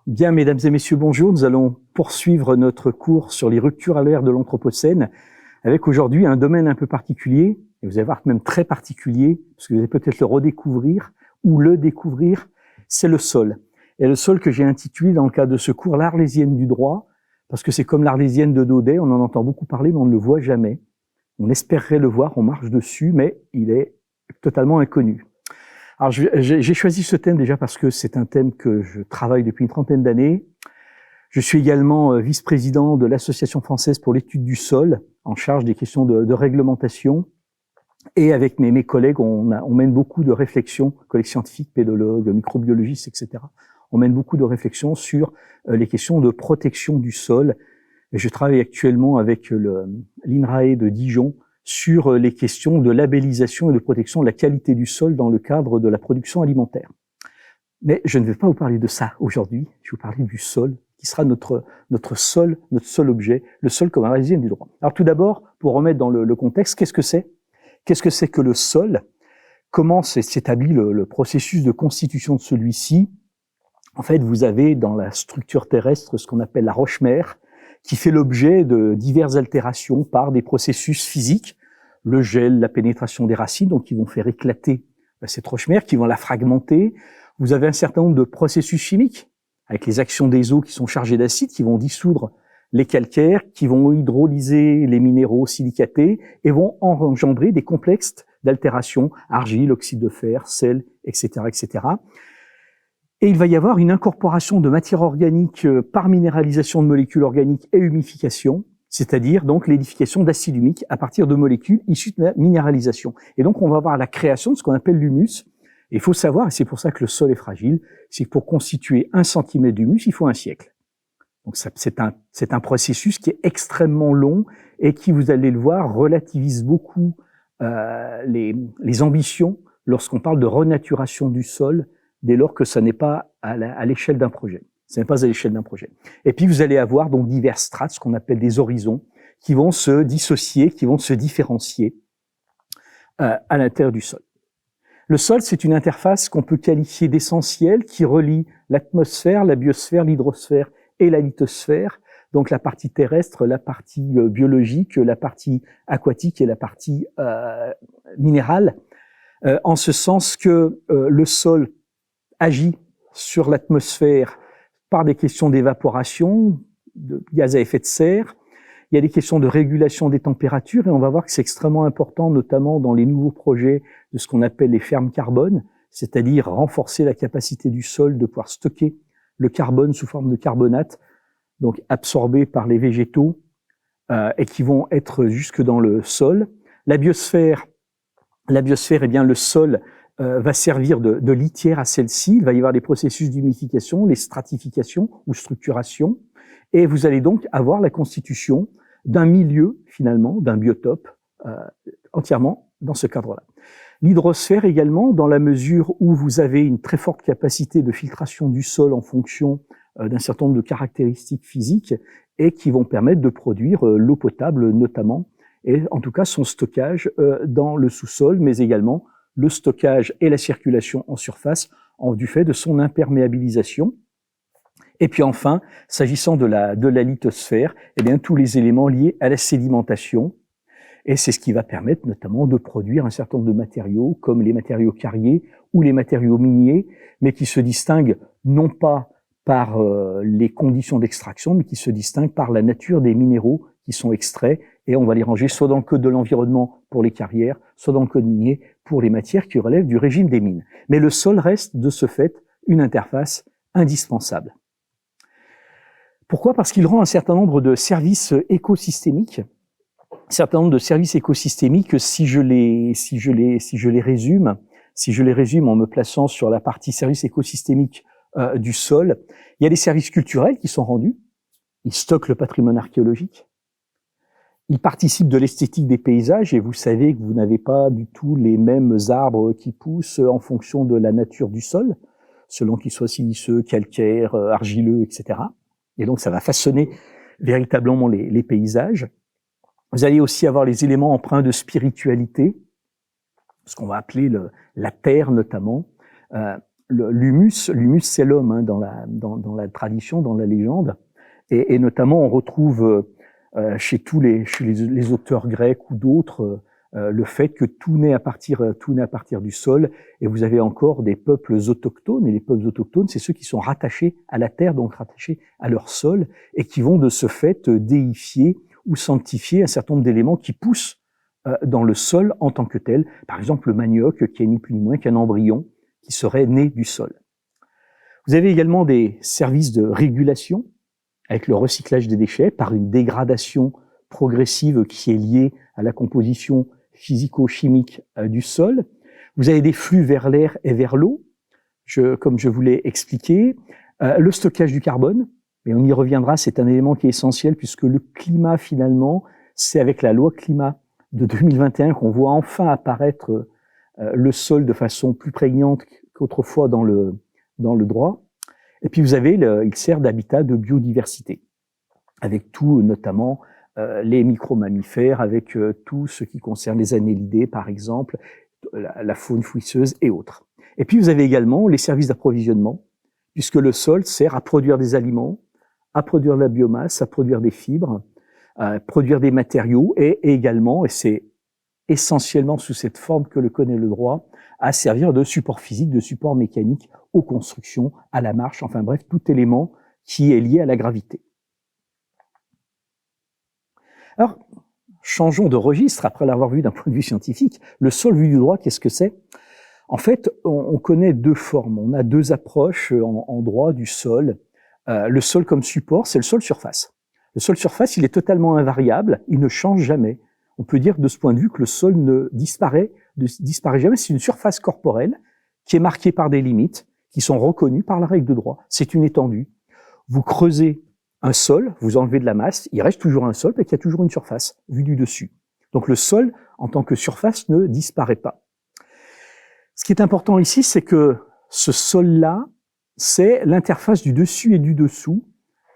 Bien, mesdames et messieurs, bonjour. Nous allons poursuivre notre cours sur les ruptures à l'ère de l'Anthropocène avec aujourd'hui un domaine un peu particulier, et vous allez voir même très particulier, parce que vous allez peut-être le redécouvrir ou le découvrir, c'est le sol. Et le sol que j'ai intitulé dans le cadre de ce cours l'Arlésienne du droit, parce que c'est comme l'Arlésienne de Daudet, on en entend beaucoup parler, mais on ne le voit jamais. On espérerait le voir, on marche dessus, mais il est totalement inconnu. Alors, j'ai choisi ce thème déjà parce que c'est un thème que je travaille depuis une trentaine d'années. Je suis également vice-président de l'Association française pour l'étude du sol, en charge des questions de réglementation. Et avec mes collègues, on mène beaucoup de réflexions, collègues scientifiques, pédologues, microbiologistes, etc. On mène beaucoup de réflexions sur les questions de protection du sol. Et je travaille actuellement avec l'INRAE de Dijon sur les questions de labellisation et de protection de la qualité du sol dans le cadre de la production alimentaire. Mais je ne vais pas vous parler de ça aujourd'hui, je vais vous parler du sol, qui sera notre seul objet, le sol comme arlésienne du droit. Alors tout d'abord, pour remettre dans le contexte, qu'est-ce que c'est? Qu'est-ce que c'est que le sol? Comment s'établit le processus de constitution de celui-ci? En fait, vous avez dans la structure terrestre ce qu'on appelle la roche-mère, qui fait l'objet de diverses altérations par des processus physiques, le gel, la pénétration des racines, donc qui vont faire éclater cette roche-mère, qui vont la fragmenter. Vous avez un certain nombre de processus chimiques, avec les actions des eaux qui sont chargées d'acide, qui vont dissoudre les calcaires, qui vont hydrolyser les minéraux silicatés et vont engendrer des complexes d'altération, argile, oxyde de fer, sel, etc., etc. Et il va y avoir une incorporation de matière organique par minéralisation de molécules organiques et humification, c'est-à-dire donc l'édification d'acide humique à partir de molécules issues de la minéralisation. Et donc on va avoir la création de ce qu'on appelle l'humus. Et il faut savoir, et c'est pour ça que le sol est fragile, c'est que pour constituer 1 centimètre d'humus, il faut un siècle. Donc c'est un processus qui est extrêmement long et qui, vous allez le voir, relativise beaucoup les ambitions lorsqu'on parle de renaturation du sol, dès lors que ça n'est pas à l'échelle d'un projet. Ce n'est pas à l'échelle d'un projet. Et puis vous allez avoir donc divers strates, ce qu'on appelle des horizons, qui vont se dissocier, qui vont se différencier à l'intérieur du sol. Le sol, c'est une interface qu'on peut qualifier d'essentielle qui relie l'atmosphère, la biosphère, l'hydrosphère et la lithosphère, donc la partie terrestre, la partie biologique, la partie aquatique et la partie minérale, en ce sens que le sol agit sur l'atmosphère par des questions d'évaporation, de gaz à effet de serre. Il y a des questions de régulation des températures et on va voir que c'est extrêmement important, notamment dans les nouveaux projets de ce qu'on appelle les fermes carbone, c'est-à-dire renforcer la capacité du sol de pouvoir stocker le carbone sous forme de carbonate, donc absorbé par les végétaux et qui vont être jusque dans le sol. La biosphère, eh bien le sol va servir de litière à celle-ci. Il va y avoir des processus d'humification, les stratifications ou structuration, et vous allez donc avoir la constitution d'un milieu, finalement, d'un biotope, entièrement dans ce cadre-là. L'hydrosphère également, dans la mesure où vous avez une très forte capacité de filtration du sol en fonction d'un certain nombre de caractéristiques physiques et qui vont permettre de produire l'eau potable notamment, et en tout cas son stockage dans le sous-sol, mais également le stockage et la circulation en surface du fait de son imperméabilisation. Et puis enfin, s'agissant de la lithosphère, eh bien tous les éléments liés à la sédimentation, et c'est ce qui va permettre notamment de produire un certain nombre de matériaux comme les matériaux carriers ou les matériaux miniers, mais qui se distinguent non pas par les conditions d'extraction, mais qui se distinguent par la nature des minéraux qui sont extraits, et on va les ranger soit dans le code de l'environnement pour les carrières, soit dans le code minier pour les matières qui relèvent du régime des mines. Mais le sol reste de ce fait une interface indispensable. Pourquoi? Parce qu'il rend un certain nombre de services écosystémiques. Un certain nombre de services écosystémiques, si je les résume en me plaçant sur la partie services écosystémiques du sol, il y a des services culturels qui sont rendus. Ils stockent le patrimoine archéologique. Ils participent de l'esthétique des paysages et vous savez que vous n'avez pas du tout les mêmes arbres qui poussent en fonction de la nature du sol, selon qu'il soit siliceux, calcaire, argileux, etc. Et donc ça va façonner véritablement les paysages. Vous allez aussi avoir les éléments empreints de spiritualité, ce qu'on va appeler la terre notamment, l'humus, c'est l'homme hein, dans la tradition, dans la légende, et notamment on retrouve chez les auteurs grecs ou d'autres le fait que tout naît à partir du sol, et vous avez encore des peuples autochtones, et les peuples autochtones, c'est ceux qui sont rattachés à la terre, donc rattachés à leur sol, et qui vont de ce fait déifier ou sanctifier un certain nombre d'éléments qui poussent dans le sol en tant que tel. Par exemple, le manioc, qui est ni plus ni moins qu'un embryon qui serait né du sol. Vous avez également des services de régulation avec le recyclage des déchets par une dégradation progressive qui est liée à la composition physico-chimique du sol. Vous avez des flux vers l'air et vers l'eau, comme je vous l'ai expliqué. Le stockage du carbone, mais on y reviendra, c'est un élément qui est essentiel puisque le climat, finalement, c'est avec la loi climat de 2021 qu'on voit enfin apparaître le sol de façon plus prégnante qu'autrefois dans le droit. Et puis vous avez, il sert d'habitat de biodiversité, avec tout, notamment les micro-mammifères, avec tout ce qui concerne les annélidés, par exemple, la faune fouisseuse et autres. Et puis vous avez également les services d'approvisionnement, puisque le sol sert à produire des aliments, à produire de la biomasse, à produire des fibres, à produire des matériaux, et également, et c'est essentiellement sous cette forme que le connaît le droit, à servir de support physique, de support mécanique aux constructions, à la marche, enfin bref, tout élément qui est lié à la gravité. Alors, changeons de registre, après l'avoir vu d'un point de vue scientifique. Le sol vu du droit, qu'est-ce que c'est? En fait, on connaît deux formes, on a deux approches en droit du sol. Le sol comme support, c'est le sol surface. Le sol surface, il est totalement invariable, il ne change jamais. On peut dire de ce point de vue que le sol ne disparaît jamais. C'est une surface corporelle qui est marquée par des limites qui sont reconnues par la règle de droit. C'est une étendue. Vous creusez un sol, vous enlevez de la masse, il reste toujours un sol, parce qu'il y a toujours une surface vue du dessus. Donc le sol, en tant que surface, ne disparaît pas. Ce qui est important ici, c'est que ce sol-là, c'est l'interface du dessus et du dessous.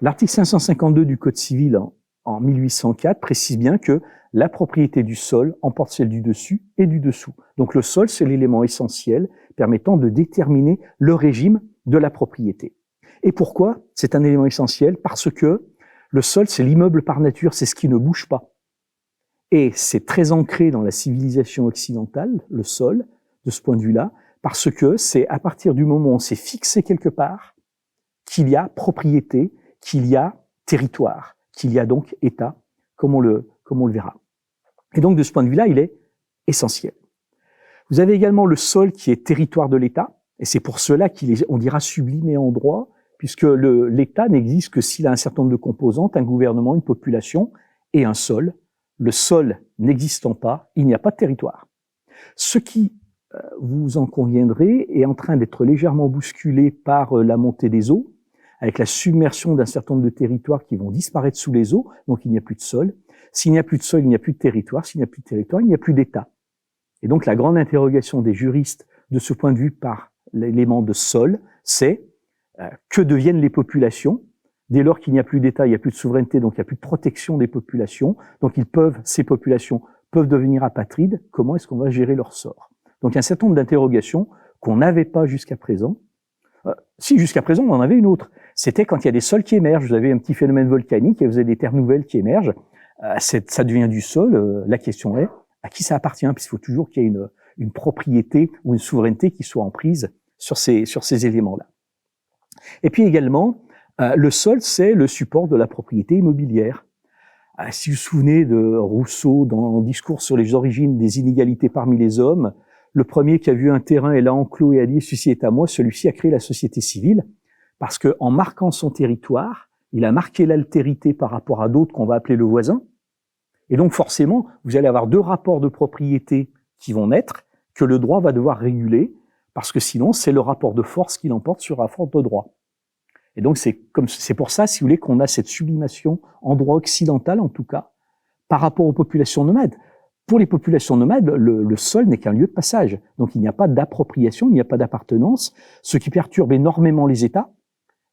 L'article 552 du Code civil en 1804 précise bien que la propriété du sol emporte celle du dessus et du dessous. Donc le sol, c'est l'élément essentiel permettant de déterminer le régime de la propriété. Et pourquoi c'est un élément essentiel? Parce que le sol, c'est l'immeuble par nature, c'est ce qui ne bouge pas. Et c'est très ancré dans la civilisation occidentale, le sol, de ce point de vue-là, parce que c'est à partir du moment où on s'est fixé quelque part qu'il y a propriété, qu'il y a territoire, qu'il y a donc État, comme on le verra. Et donc, de ce point de vue-là, il est essentiel. Vous avez également le sol qui est territoire de l'État, et c'est pour cela qu'il est, on dira, sublimé en droit, puisque l'État n'existe que s'il a un certain nombre de composantes, un gouvernement, une population et un sol. Le sol n'existant pas, il n'y a pas de territoire. Ce qui, vous en conviendrez, est en train d'être légèrement bousculé par la montée des eaux, avec la submersion d'un certain nombre de territoires qui vont disparaître sous les eaux, donc il n'y a plus de sol. S'il n'y a plus de sol, il n'y a plus de territoire. S'il n'y a plus de territoire, il n'y a plus d'État. Et donc la grande interrogation des juristes de ce point de vue par l'élément de sol, c'est que deviennent les populations dès lors qu'il n'y a plus d'État, il n'y a plus de souveraineté, donc il n'y a plus de protection des populations. Donc ces populations peuvent devenir apatrides. Comment est-ce qu'on va gérer leur sort? Donc il y a un certain nombre d'interrogations qu'on n'avait pas jusqu'à présent. Si jusqu'à présent on en avait une autre, c'était quand il y a des sols qui émergent. Vous avez un petit phénomène volcanique et vous avez des terres nouvelles qui émergent. Ça devient du sol. La question est à qui ça appartient, puisqu'il faut toujours qu'il y ait une propriété ou une souveraineté qui soit en prise sur ces éléments-là. Et puis également, le sol, c'est le support de la propriété immobilière. Si vous vous souvenez de Rousseau dans le discours sur les origines des inégalités parmi les hommes, le premier qui a vu un terrain et l'a enclos et a dit « ceci est à moi », celui-ci a créé la société civile, parce que en marquant son territoire, il a marqué l'altérité par rapport à d'autres qu'on va appeler le voisin. Et donc forcément, vous allez avoir deux rapports de propriété qui vont naître, que le droit va devoir réguler, parce que sinon, c'est le rapport de force qui l'emporte sur un rapport de droit. Et donc, c'est pour ça, si vous voulez, qu'on a cette sublimation en droit occidental, en tout cas, par rapport aux populations nomades. Pour les populations nomades, le sol n'est qu'un lieu de passage. Donc, il n'y a pas d'appropriation, il n'y a pas d'appartenance, ce qui perturbe énormément les États,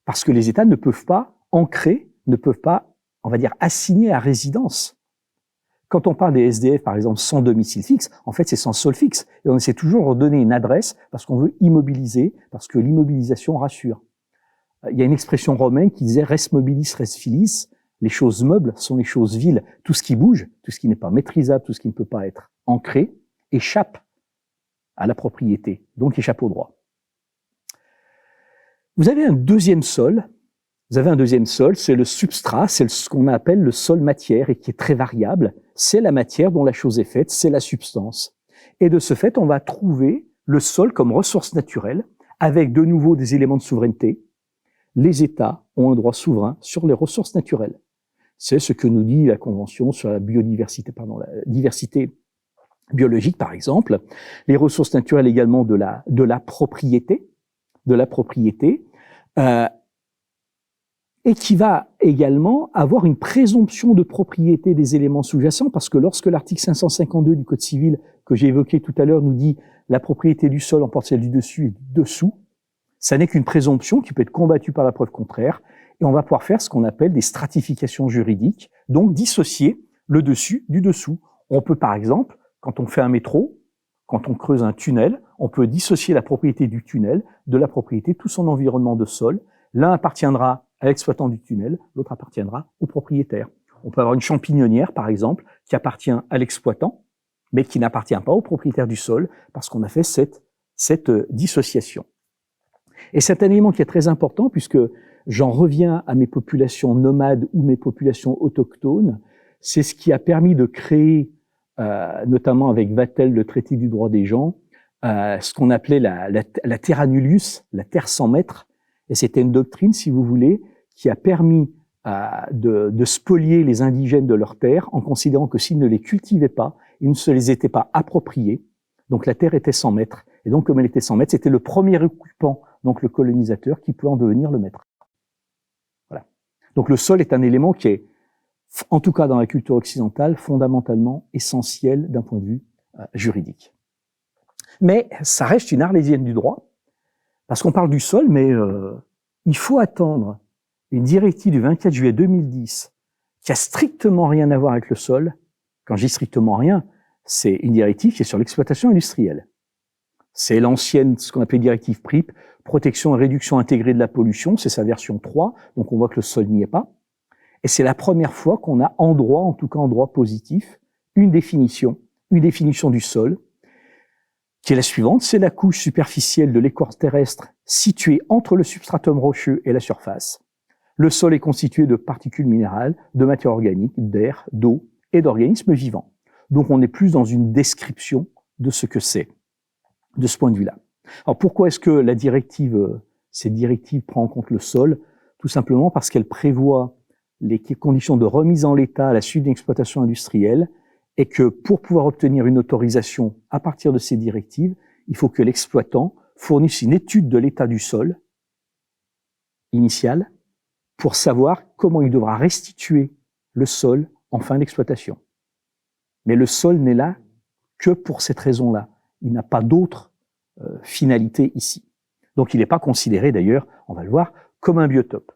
parce que les États ne peuvent pas ancrer, ne peuvent pas, on va dire, assigner à résidence Quand on parle des SDF, par exemple, sans domicile fixe, en fait, c'est sans sol fixe. Et on essaie toujours de donner une adresse parce qu'on veut immobiliser, parce que l'immobilisation rassure. Il y a une expression romaine qui disait « res mobilis, res filis ». Les choses meubles sont les choses viles. Tout ce qui bouge, tout ce qui n'est pas maîtrisable, tout ce qui ne peut pas être ancré, échappe à la propriété, donc échappe au droit. Vous avez un deuxième sol, c'est le substrat, c'est ce qu'on appelle le sol matière et qui est très variable. C'est la matière dont la chose est faite, c'est la substance. Et de ce fait, on va trouver le sol comme ressource naturelle avec de nouveau des éléments de souveraineté. Les États ont un droit souverain sur les ressources naturelles. C'est ce que nous dit la Convention sur la biodiversité, la diversité biologique, par exemple. Les ressources naturelles également de la propriété, et qui va également avoir une présomption de propriété des éléments sous-jacents, parce que lorsque l'article 552 du Code civil, que j'ai évoqué tout à l'heure, nous dit la propriété du sol emporte celle du dessus et du dessous, ça n'est qu'une présomption qui peut être combattue par la preuve contraire, et on va pouvoir faire ce qu'on appelle des stratifications juridiques, donc dissocier le dessus du dessous. On peut par exemple, quand on fait un métro, quand on creuse un tunnel, on peut dissocier la propriété du tunnel de la propriété de tout son environnement de sol. L'un appartiendra à l'exploitant du tunnel, l'autre appartiendra au propriétaire. On peut avoir une champignonnière, par exemple, qui appartient à l'exploitant, mais qui n'appartient pas au propriétaire du sol, parce qu'on a fait cette dissociation. Et c'est un élément qui est très important, puisque j'en reviens à mes populations nomades ou mes populations autochtones. C'est ce qui a permis de créer, notamment avec Vattel, le traité du droit des gens, ce qu'on appelait la terra nullius, la terre sans maître. Et c'était une doctrine, si vous voulez, qui a permis de spolier les indigènes de leurs terres en considérant que s'ils ne les cultivaient pas, ils ne se les étaient pas appropriés. Donc la terre était sans maître. Et donc, comme elle était sans maître, c'était le premier occupant, donc le colonisateur, qui peut en devenir le maître. Voilà. Donc le sol est un élément qui est, en tout cas dans la culture occidentale, fondamentalement essentiel d'un point de vue juridique. Mais ça reste une arlésienne du droit, parce qu'on parle du sol, mais il faut attendre une directive du 24 juillet 2010 qui a strictement rien à voir avec le sol. Quand je dis strictement rien, c'est une directive qui est sur l'exploitation industrielle. C'est l'ancienne, ce qu'on appelle directive PRIP, protection et réduction intégrée de la pollution, c'est sa version 3, donc on voit que le sol n'y est pas. Et c'est la première fois qu'on a en droit, en tout cas en droit positif, une définition du sol, qui est la suivante, c'est la couche superficielle de l'écorce terrestre située entre le substratum rocheux et la surface. Le sol est constitué de particules minérales, de matière organique, d'air, d'eau et d'organismes vivants. Donc on est plus dans une description de ce que c'est, de ce point de vue-là. Alors pourquoi est-ce que cette directive prend en compte le sol? Tout simplement parce qu'elle prévoit les conditions de remise en l'état à la suite d'une exploitation industrielle, et que pour pouvoir obtenir une autorisation à partir de ces directives, il faut que l'exploitant fournisse une étude de l'état du sol initial pour savoir comment il devra restituer le sol en fin d'exploitation. Mais le sol n'est là que pour cette raison-là. Il n'a pas d'autre finalité ici. Donc il n'est pas considéré d'ailleurs, on va le voir, comme un biotope.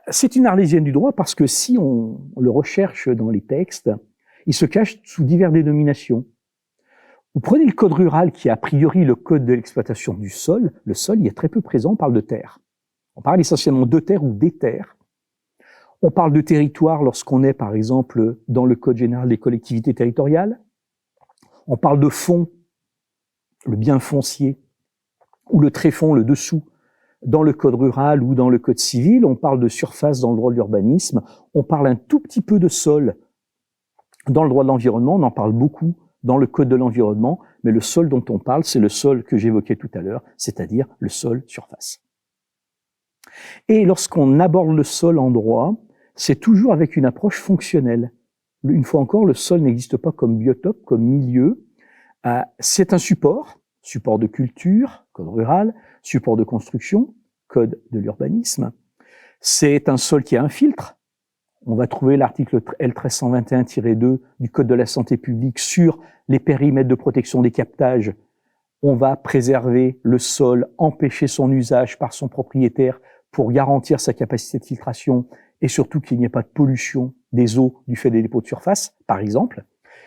C'est une arlésienne du droit parce que si on le recherche dans les textes, il se cache sous diverses dénominations. Vous prenez le code rural qui est a priori le code de l'exploitation du sol. Le sol, il est très peu présent, on parle de terre. On parle essentiellement de terre ou des terres. On parle de territoire lorsqu'on est, par exemple, dans le code général des collectivités territoriales. On parle de fonds, le bien foncier, ou le tréfonds, le dessous, dans le code rural ou dans le code civil. On parle de surface dans le droit de l'urbanisme. On parle un tout petit peu de sol dans le droit de l'environnement. On en parle beaucoup dans le code de l'environnement, mais le sol dont on parle, c'est le sol que j'évoquais tout à l'heure, c'est-à-dire le sol surface. Et lorsqu'on aborde le sol en droit, c'est toujours avec une approche fonctionnelle. Une fois encore, le sol n'existe pas comme biotope, comme milieu. C'est un support de culture, code rural, support de construction, code de l'urbanisme. C'est un sol qui a un filtre. On va trouver l'article L1321-2 du Code de la santé publique sur les périmètres de protection des captages. On va préserver le sol, empêcher son usage par son propriétaire pour garantir sa capacité de filtration et surtout qu'il n'y ait pas de pollution des eaux du fait des dépôts de surface, par exemple.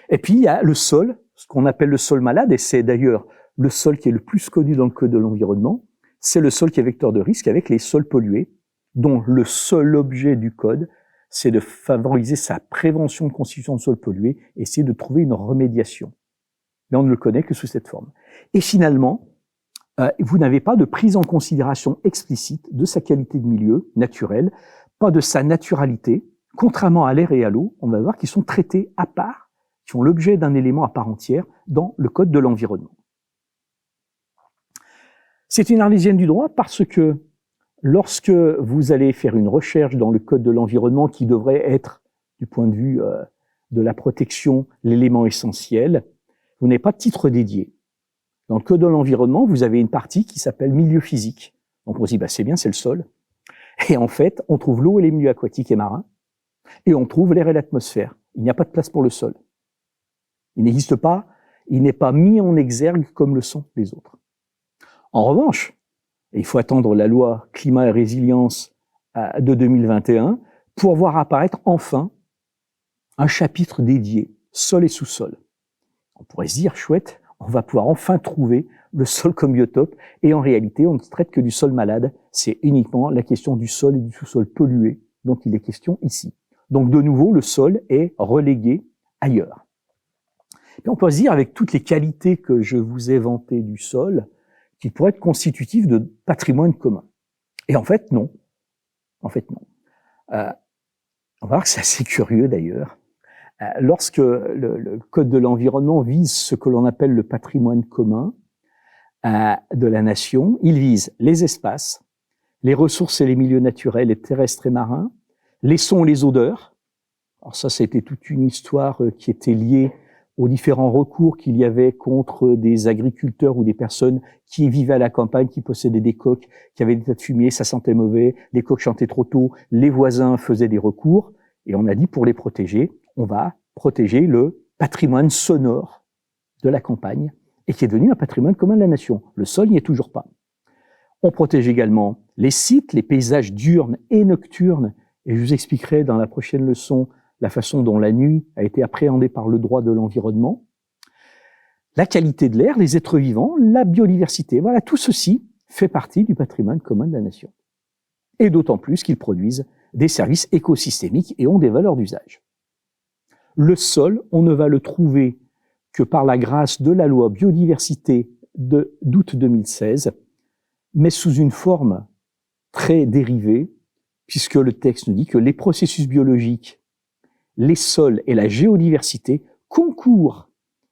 Et puis, il y a le sol, ce qu'on appelle le sol malade, et c'est d'ailleurs le sol qui est le plus connu dans le Code de l'environnement. C'est le sol qui est vecteur de risque avec les sols pollués, dont le seul objet du Code, c'est de favoriser sa prévention de constitution de sols pollués, et essayer de trouver une remédiation. Mais on ne le connaît que sous cette forme. Et finalement, vous n'avez pas de prise en considération explicite de sa qualité de milieu naturel, pas de sa naturalité, contrairement à l'air et à l'eau, on va voir qu'ils sont traités à part, qui ont l'objet d'un élément à part entière dans le Code de l'environnement. C'est une arlésienne du droit parce que lorsque vous allez faire une recherche dans le Code de l'environnement qui devrait être, du point de vue de la protection, l'élément essentiel, vous n'avez pas de titre dédié. Dans le Code de l'environnement, vous avez une partie qui s'appelle milieu physique. Donc on se dit, c'est bien, c'est le sol. Et en fait, on trouve l'eau et les milieux aquatiques et marins, et on trouve l'air et l'atmosphère. Il n'y a pas de place pour le sol. Il n'existe pas, il n'est pas mis en exergue comme le sont les autres. En revanche, et il faut attendre la loi climat et résilience de 2021 pour voir apparaître enfin un chapitre dédié, sol et sous-sol. On pourrait se dire, chouette, on va pouvoir enfin trouver le sol comme biotope, et en réalité, on ne traite que du sol malade. C'est uniquement la question du sol et du sous-sol pollué dont il est question ici. Donc de nouveau, le sol est relégué ailleurs. Et on peut se dire, avec toutes les qualités que je vous ai vantées du sol, qu'il pourrait être constitutif de patrimoine commun. Et en fait, non. En fait, non. On va voir que c'est assez curieux d'ailleurs. Lorsque le Code de l'environnement vise ce que l'on appelle le patrimoine commun de la nation, il vise les espaces, les ressources et les milieux naturels et terrestres et marins, les sons et les odeurs. Alors ça, c'était toute une histoire qui était liée aux différents recours qu'il y avait contre des agriculteurs ou des personnes qui vivaient à la campagne, qui possédaient des coqs, qui avaient des tas de fumier, ça sentait mauvais, les coqs chantaient trop tôt, les voisins faisaient des recours, et on a dit pour les protéger, on va protéger le patrimoine sonore de la campagne, et qui est devenu un patrimoine commun de la nation. Le sol n'y est toujours pas. On protège également les sites, les paysages diurnes et nocturnes, et je vous expliquerai dans la prochaine leçon la façon dont la nuit a été appréhendée par le droit de l'environnement, la qualité de l'air, les êtres vivants, la biodiversité. Voilà, tout ceci fait partie du patrimoine commun de la nation. Et d'autant plus qu'ils produisent des services écosystémiques et ont des valeurs d'usage. Le sol, on ne va le trouver que par la grâce de la loi biodiversité d'août 2016, mais sous une forme très dérivée, puisque le texte nous dit que les processus biologiques, les sols et la géodiversité concourent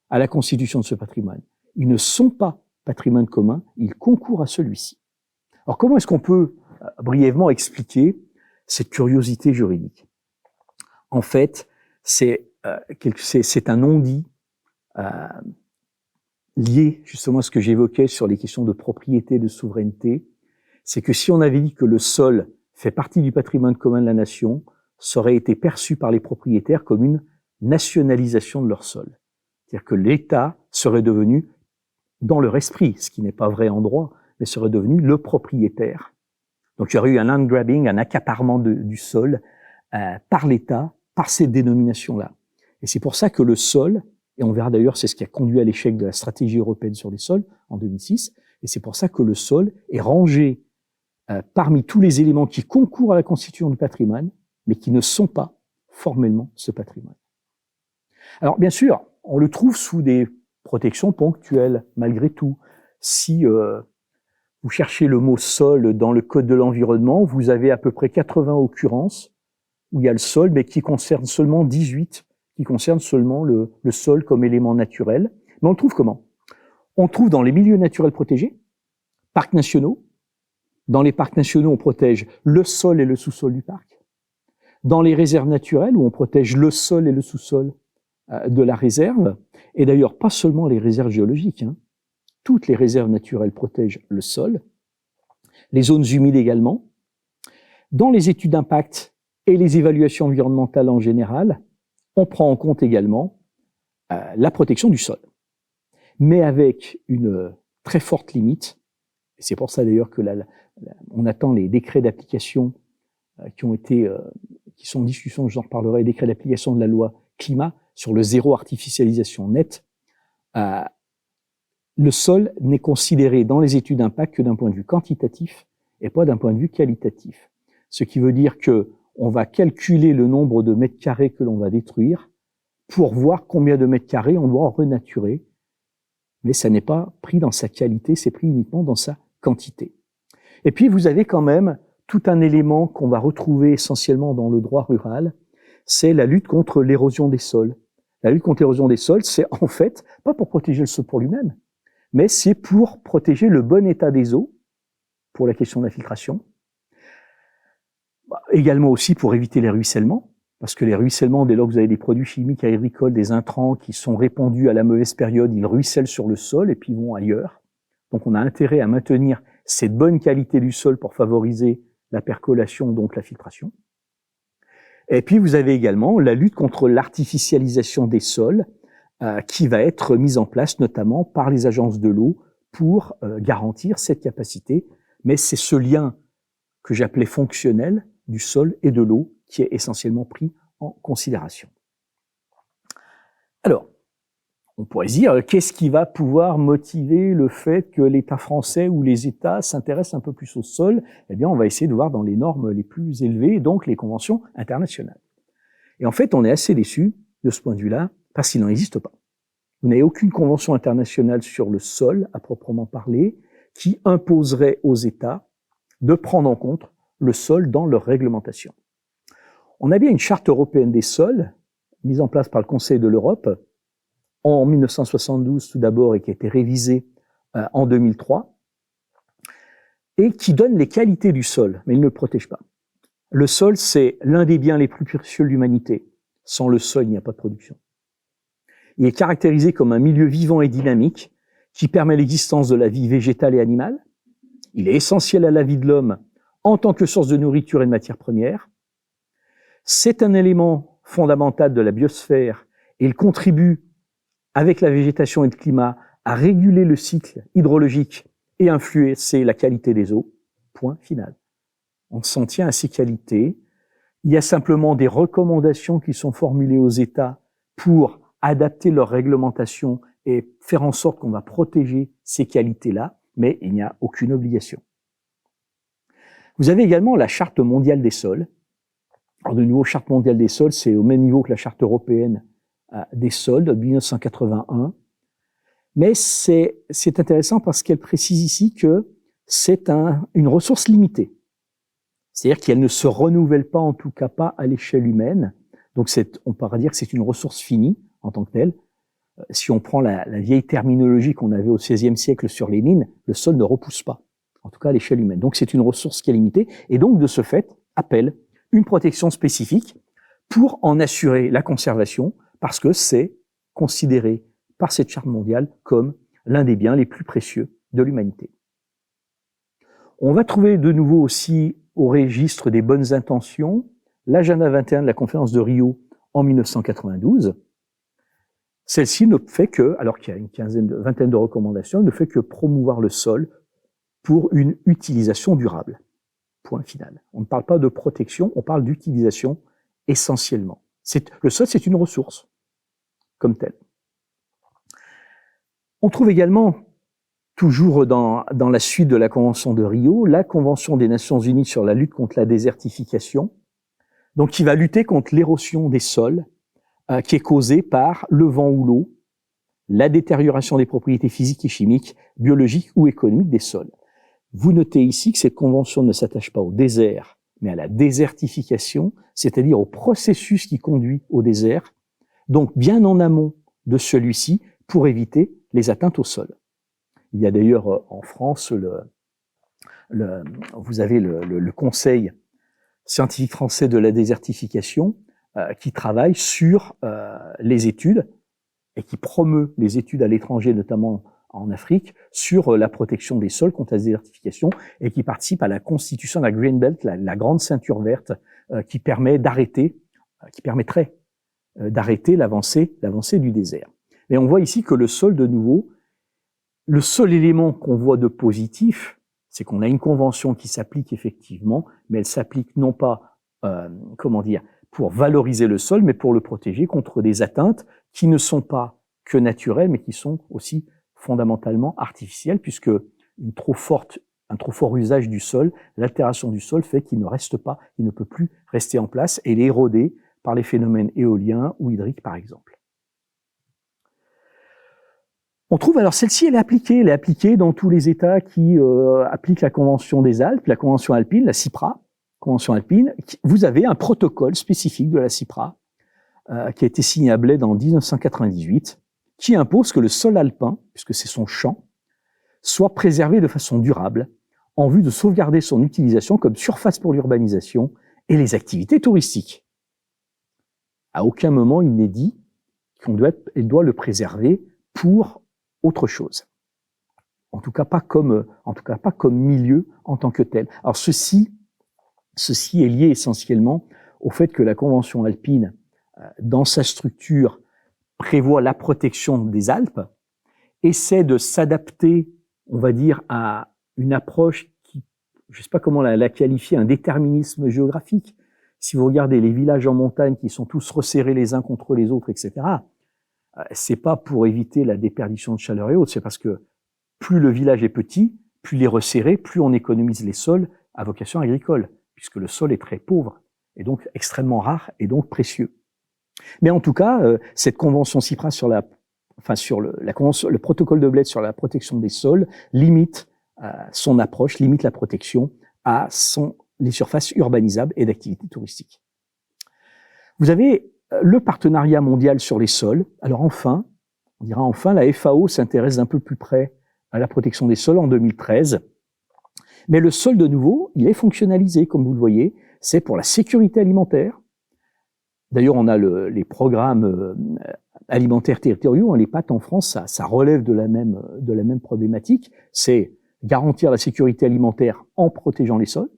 à la constitution de ce patrimoine. Ils ne sont pas patrimoine commun, ils concourent à celui-ci. Alors comment est-ce qu'on peut brièvement expliquer cette curiosité juridique? En fait, c'est un non-dit lié justement à ce que j'évoquais sur les questions de propriété et de souveraineté. C'est que si on avait dit que le sol fait partie du patrimoine commun de la nation, ça aurait été perçu par les propriétaires comme une nationalisation de leur sol. C'est-à-dire que l'État serait devenu, dans leur esprit, ce qui n'est pas vrai en droit, mais serait devenu le propriétaire. Donc il y aurait eu un land grabbing, un accaparement du sol par l'État, par ces dénominations-là. Et c'est pour ça que le sol, et on verra d'ailleurs, c'est ce qui a conduit à l'échec de la stratégie européenne sur les sols en 2006, et c'est pour ça que le sol est rangé parmi tous les éléments qui concourent à la constitution du patrimoine, mais qui ne sont pas formellement ce patrimoine. Alors bien sûr, on le trouve sous des protections ponctuelles, malgré tout. Si vous cherchez le mot sol dans le Code de l'environnement, vous avez à peu près 80 occurrences où il y a le sol, mais qui concerne seulement 18, qui concernent seulement le sol comme élément naturel. Mais on le trouve comment? On le trouve dans les milieux naturels protégés, parcs nationaux. Dans les parcs nationaux, on protège le sol et le sous-sol du parc. Dans les réserves naturelles, où on protège le sol et le sous-sol de la réserve, et d'ailleurs pas seulement les réserves géologiques, toutes les réserves naturelles protègent le sol, les zones humides également. Dans les études d'impact et les évaluations environnementales en général, on prend en compte également la protection du sol, mais avec une très forte limite, et c'est pour ça d'ailleurs que on attend les décrets d'application qui ont été qui sont en discussion, je vous en reparlerai, décret d'application de la loi climat sur le zéro artificialisation nette, le sol n'est considéré dans les études d'impact que d'un point de vue quantitatif et pas d'un point de vue qualitatif. Ce qui veut dire que on va calculer le nombre de mètres carrés que l'on va détruire pour voir combien de mètres carrés on doit renaturer, mais ça n'est pas pris dans sa qualité, c'est pris uniquement dans sa quantité. Et puis vous avez quand même tout un élément qu'on va retrouver essentiellement dans le droit rural, c'est la lutte contre l'érosion des sols. La lutte contre l'érosion des sols, c'est en fait pas pour protéger le sol pour lui-même, mais c'est pour protéger le bon état des eaux, pour la question de l'infiltration, également aussi pour éviter les ruissellements, parce que les ruissellements, dès lors que vous avez des produits chimiques agricoles, des intrants qui sont répandus à la mauvaise période, ils ruissellent sur le sol et puis vont ailleurs. Donc on a intérêt à maintenir cette bonne qualité du sol pour favoriser la percolation, donc la filtration. Et puis vous avez également la lutte contre l'artificialisation des sols qui va être mise en place notamment par les agences de l'eau pour garantir cette capacité. Mais c'est ce lien que j'appelais fonctionnel du sol et de l'eau qui est essentiellement pris en considération. Alors, on pourrait se dire, qu'est-ce qui va pouvoir motiver le fait que l'État français ou les États s'intéressent un peu plus au sol? Eh bien, on va essayer de voir dans les normes les plus élevées, donc les conventions internationales. Et en fait, on est assez déçu de ce point de vue-là, parce qu'il n'en existe pas. Vous n'avez aucune convention internationale sur le sol, à proprement parler, qui imposerait aux États de prendre en compte le sol dans leur réglementation. On a bien une charte européenne des sols, mise en place par le Conseil de l'Europe, en 1972 tout d'abord et qui a été révisée en 2003, et qui donne les qualités du sol, mais il ne le protège pas. Le sol, c'est l'un des biens les plus précieux de l'humanité. Sans le sol, il n'y a pas de production. Il est caractérisé comme un milieu vivant et dynamique qui permet l'existence de la vie végétale et animale. Il est essentiel à la vie de l'homme en tant que source de nourriture et de matières premières. C'est un élément fondamental de la biosphère et il contribue, avec la végétation et le climat, à réguler le cycle hydrologique et influencer la qualité des eaux. Point final. On s'en tient à ces qualités. Il y a simplement des recommandations qui sont formulées aux États pour adapter leur réglementation et faire en sorte qu'on va protéger ces qualités-là, mais il n'y a aucune obligation. Vous avez également la Charte mondiale des sols. Alors de nouveau, Charte mondiale des sols, c'est au même niveau que la Charte européenne des sols de 1981. Mais c'est intéressant parce qu'elle précise ici que c'est une ressource limitée. C'est-à-dire qu'elle ne se renouvelle pas, en tout cas pas à l'échelle humaine. Donc on pourrait dire que c'est une ressource finie en tant que telle. Si on prend la vieille terminologie qu'on avait au XVIe siècle sur les mines, le sol ne repousse pas, en tout cas à l'échelle humaine. Donc c'est une ressource qui est limitée et donc de ce fait appelle une protection spécifique pour en assurer la conservation parce que c'est considéré par cette charte mondiale comme l'un des biens les plus précieux de l'humanité. On va trouver de nouveau aussi au registre des bonnes intentions l'agenda 21 de la conférence de Rio en 1992. Celle-ci ne fait que, alors qu'il y a une vingtaine de recommandations, ne fait que promouvoir le sol pour une utilisation durable. Point final. On ne parle pas de protection, on parle d'utilisation essentiellement. Le sol, c'est une ressource, comme telle. On trouve également, toujours dans la suite de la Convention de Rio, la Convention des Nations Unies sur la lutte contre la désertification, donc qui va lutter contre l'érosion des sols, qui est causée par le vent ou l'eau, la détérioration des propriétés physiques et chimiques, biologiques ou économiques des sols. Vous notez ici que cette convention ne s'attache pas au désert, mais à la désertification, c'est-à-dire au processus qui conduit au désert, donc bien en amont de celui-ci pour éviter les atteintes au sol. Il y a d'ailleurs en France, vous avez le Conseil scientifique français de la désertification qui travaille sur les études et qui promeut les études à l'étranger, notamment en Afrique, sur la protection des sols contre la désertification et qui participe à la constitution de la Green Belt, la grande ceinture verte qui permettrait d'arrêter l'avancée du désert. Et on voit ici que le sol, de nouveau, le seul élément qu'on voit de positif, c'est qu'on a une convention qui s'applique effectivement, mais elle s'applique non pas comment dire, pour valoriser le sol, mais pour le protéger contre des atteintes qui ne sont pas que naturelles, mais qui sont aussi fondamentalement artificielles, puisque un trop fort usage du sol, l'altération du sol fait qu'il ne reste pas, il ne peut plus rester en place et il est érodé par les phénomènes éoliens ou hydriques, par exemple. On trouve alors celle-ci, elle est appliquée dans tous les États qui appliquent la Convention des Alpes, la Convention alpine, la CIPRA, Convention alpine. Vous avez un protocole spécifique de la CIPRA qui a été signé à Bled en 1998, qui impose que le sol alpin, puisque c'est son champ, soit préservé de façon durable en vue de sauvegarder son utilisation comme surface pour l'urbanisation et les activités touristiques. À aucun moment il n'est dit qu'on doit le préserver pour autre chose. En tout cas pas comme milieu en tant que tel. Alors ceci est lié essentiellement au fait que la Convention alpine, dans sa structure, prévoit la protection des Alpes, essaie de s'adapter, on va dire, à une approche qui, je ne sais pas comment la qualifier, un déterminisme géographique. Si vous regardez les villages en montagne qui sont tous resserrés les uns contre les autres, etc., c'est pas pour éviter la déperdition de chaleur et autres, c'est parce que plus le village est petit, plus il est resserré, plus on économise les sols à vocation agricole, puisque le sol est très pauvre, et donc extrêmement rare, et donc précieux. Mais en tout cas, cette convention CIPRA sur le protocole de Bled sur la protection des sols limite son approche, limite la protection à les surfaces urbanisables et d'activités touristiques. Vous avez le partenariat mondial sur les sols. Alors enfin, on dira enfin, la FAO s'intéresse d'un peu plus près à la protection des sols en 2013. Mais le sol, de nouveau, il est fonctionnalisé, comme vous le voyez. C'est pour la sécurité alimentaire. D'ailleurs, on a les programmes alimentaires territoriaux. Les PAT en France, ça relève de la même problématique. C'est garantir la sécurité alimentaire en protégeant les sols,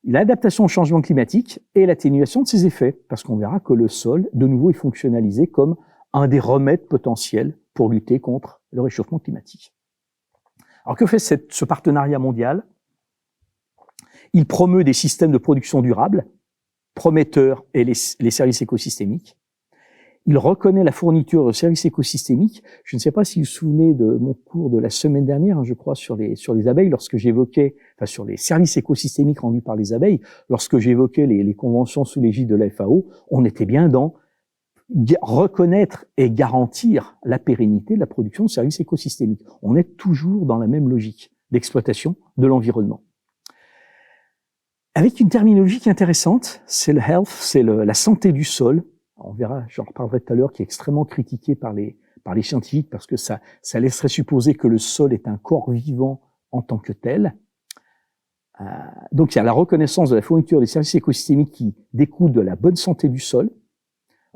l'adaptation au changement climatique et l'atténuation de ses effets, parce qu'on verra que le sol, de nouveau, est fonctionnalisé comme un des remèdes potentiels pour lutter contre le réchauffement climatique. Alors que fait ce partenariat mondial? Il promeut des systèmes de production durables, prometteurs, et les services écosystémiques. Il reconnaît la fourniture de services écosystémiques. Je ne sais pas si vous vous souvenez de mon cours de la semaine dernière, je crois, sur les abeilles, lorsque j'évoquais, sur les services écosystémiques rendus par les abeilles, lorsque j'évoquais les conventions sous l'égide de la FAO, on était bien dans reconnaître et garantir la pérennité de la production de services écosystémiques. On est toujours dans la même logique d'exploitation de l'environnement. Avec une terminologie qui est intéressante, c'est le health, c'est la santé du sol. On verra, j'en reparlerai tout à l'heure, qui est extrêmement critiqué par les scientifiques parce que ça laisserait supposer que le sol est un corps vivant en tant que tel. Donc il y a la reconnaissance de la fourniture des services écosystémiques qui découle de la bonne santé du sol.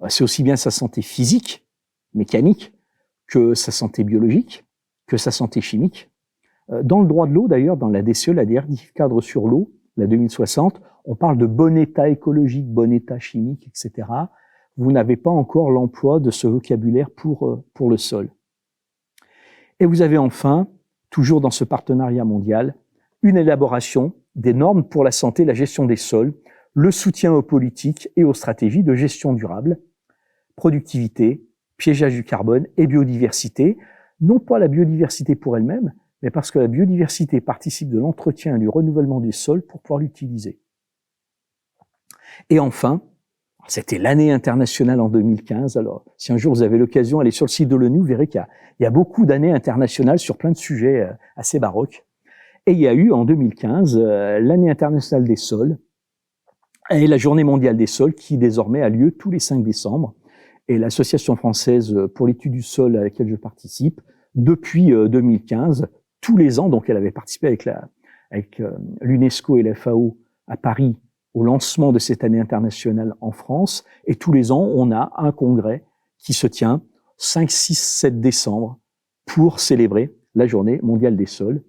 C'est aussi bien sa santé physique, mécanique, que sa santé biologique, que sa santé chimique. Dans le droit de l'eau, d'ailleurs, dans la DCE, la directive cadre sur l'eau, la 2060, on parle de bon état écologique, bon état chimique, etc. Vous n'avez pas encore l'emploi de ce vocabulaire pour le sol. Et vous avez enfin, toujours dans ce partenariat mondial, une élaboration des normes pour la santé et la gestion des sols, le soutien aux politiques et aux stratégies de gestion durable, productivité, piégeage du carbone et biodiversité, non pas la biodiversité pour elle-même, mais parce que la biodiversité participe de l'entretien et du renouvellement du sol pour pouvoir l'utiliser. Et enfin, c'était l'année internationale en 2015. Alors, si un jour vous avez l'occasion d'aller sur le site de l'ONU, vous verrez qu'il y a beaucoup d'années internationales sur plein de sujets assez baroques. Et il y a eu en 2015 l'année internationale des sols et la journée mondiale des sols qui désormais a lieu tous les 5 décembre. Et l'Association française pour l'étude du sol à laquelle je participe, depuis 2015, tous les ans, donc elle avait participé avec l'UNESCO et la FAO à Paris au lancement de cette année internationale en France, et tous les ans, on a un congrès qui se tient 5, 6, 7 décembre pour célébrer la journée mondiale des sols.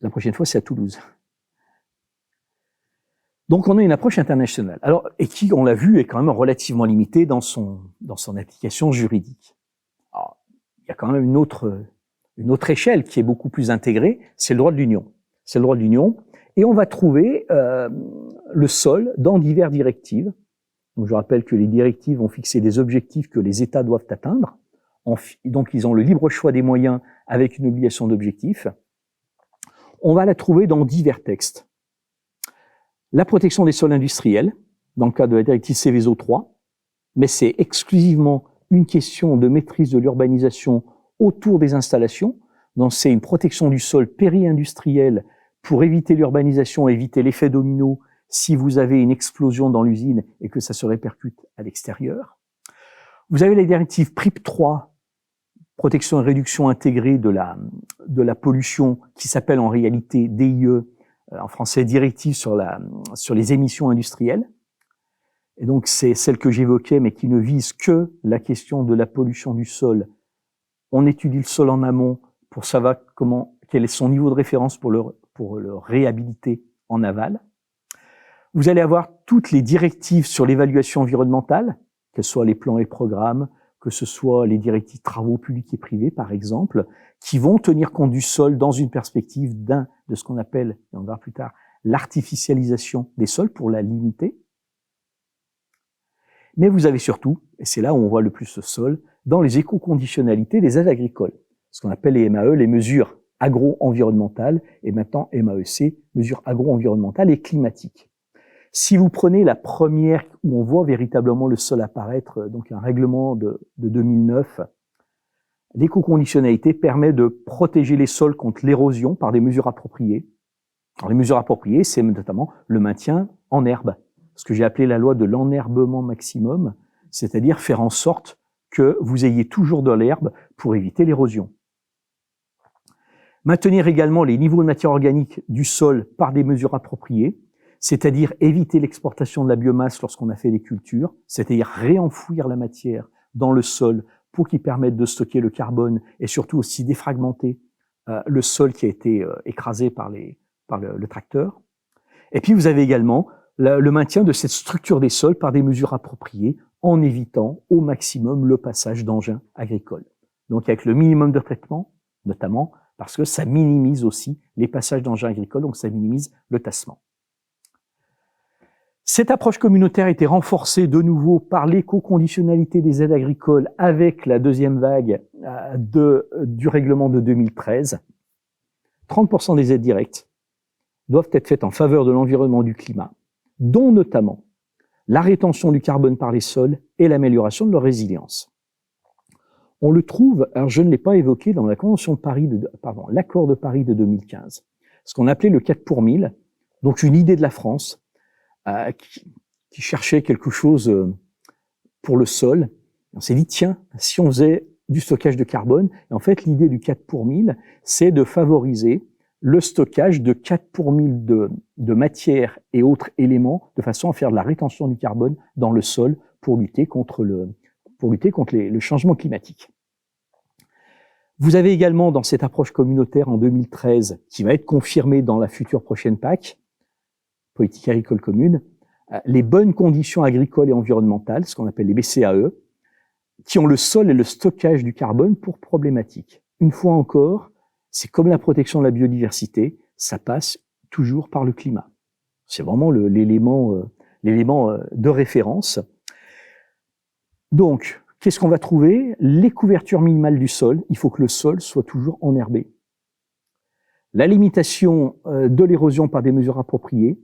La prochaine fois, c'est à Toulouse. Donc, on a une approche internationale. Alors, et qui, on l'a vu, est quand même relativement limitée dans son application juridique. Alors, il y a quand même une autre échelle qui est beaucoup plus intégrée, c'est le droit de l'Union. C'est le droit de l'Union. Et on va trouver le sol dans diverses directives. Donc, je rappelle que les directives ont fixé des objectifs que les États doivent atteindre. Donc, ils ont le libre choix des moyens avec une obligation d'objectif. On va la trouver dans divers textes. La protection des sols industriels, dans le cadre de la directive Seveso 3, mais c'est exclusivement une question de maîtrise de l'urbanisation autour des installations. Donc, c'est une protection du sol péri-industriel pour éviter l'urbanisation, éviter l'effet domino si vous avez une explosion dans l'usine et que ça se répercute à l'extérieur. Vous avez la directive PRIP 3, protection et réduction intégrée de la pollution, qui s'appelle en réalité DIE, en français directive sur les émissions industrielles. Et donc c'est celle que j'évoquais, mais qui ne vise que la question de la pollution du sol. On étudie le sol en amont pour savoir quel est son niveau de référence pour le réhabiliter en aval. Vous allez avoir toutes les directives sur l'évaluation environnementale, que ce soit les plans et programmes, que ce soit les directives travaux publics et privés, par exemple, qui vont tenir compte du sol dans une perspective de ce qu'on appelle, et on verra plus tard, l'artificialisation des sols pour la limiter. Mais vous avez surtout, et c'est là où on voit le plus le sol, dans les éco-conditionnalités des aides agricoles, ce qu'on appelle les MAE, les mesures agro-environnementales, et maintenant MAEC, mesures agro-environnementales et climatiques. Si vous prenez la première où on voit véritablement le sol apparaître, donc un règlement de 2009, l'éco-conditionnalité permet de protéger les sols contre l'érosion par des mesures appropriées. Alors, les mesures appropriées, c'est notamment le maintien en herbe, ce que j'ai appelé la loi de l'enherbement maximum, c'est-à-dire faire en sorte que vous ayez toujours de l'herbe pour éviter l'érosion. Maintenir également les niveaux de matière organique du sol par des mesures appropriées, c'est-à-dire éviter l'exportation de la biomasse lorsqu'on a fait des cultures, c'est-à-dire réenfouir la matière dans le sol pour qu'il permette de stocker le carbone et surtout aussi défragmenter le sol qui a été écrasé par le tracteur. Et puis vous avez également le maintien de cette structure des sols par des mesures appropriées en évitant au maximum le passage d'engins agricoles. Donc avec le minimum de traitement, notamment parce que ça minimise aussi les passages d'engins agricoles, donc ça minimise le tassement. Cette approche communautaire a été renforcée de nouveau par l'éco-conditionnalité des aides agricoles avec la deuxième vague du règlement de 2013. 30% des aides directes doivent être faites en faveur de l'environnement et du climat, dont notamment la rétention du carbone par les sols et l'amélioration de leur résilience. On le trouve, alors je ne l'ai pas évoqué dans la Convention de Paris, l'accord de Paris de 2015, ce qu'on appelait le 4 pour 1000, donc une idée de la France qui cherchait quelque chose pour le sol. On s'est dit, tiens, si on faisait du stockage de carbone, et en fait l'idée du 4 pour 1000, c'est de favoriser le stockage de 4 pour 1000 de matières et autres éléments de façon à faire de la rétention du carbone dans le sol pour lutter contre le changement climatique. Vous avez également dans cette approche communautaire en 2013, qui va être confirmée dans la future prochaine PAC, politique agricole commune, les bonnes conditions agricoles et environnementales, ce qu'on appelle les BCAE, qui ont le sol et le stockage du carbone pour problématique. Une fois encore, c'est comme la protection de la biodiversité, ça passe toujours par le climat. C'est vraiment l'élément de référence. Donc, qu'est-ce qu'on va trouver? Les couvertures minimales du sol, il faut que le sol soit toujours enherbé. La limitation de l'érosion par des mesures appropriées,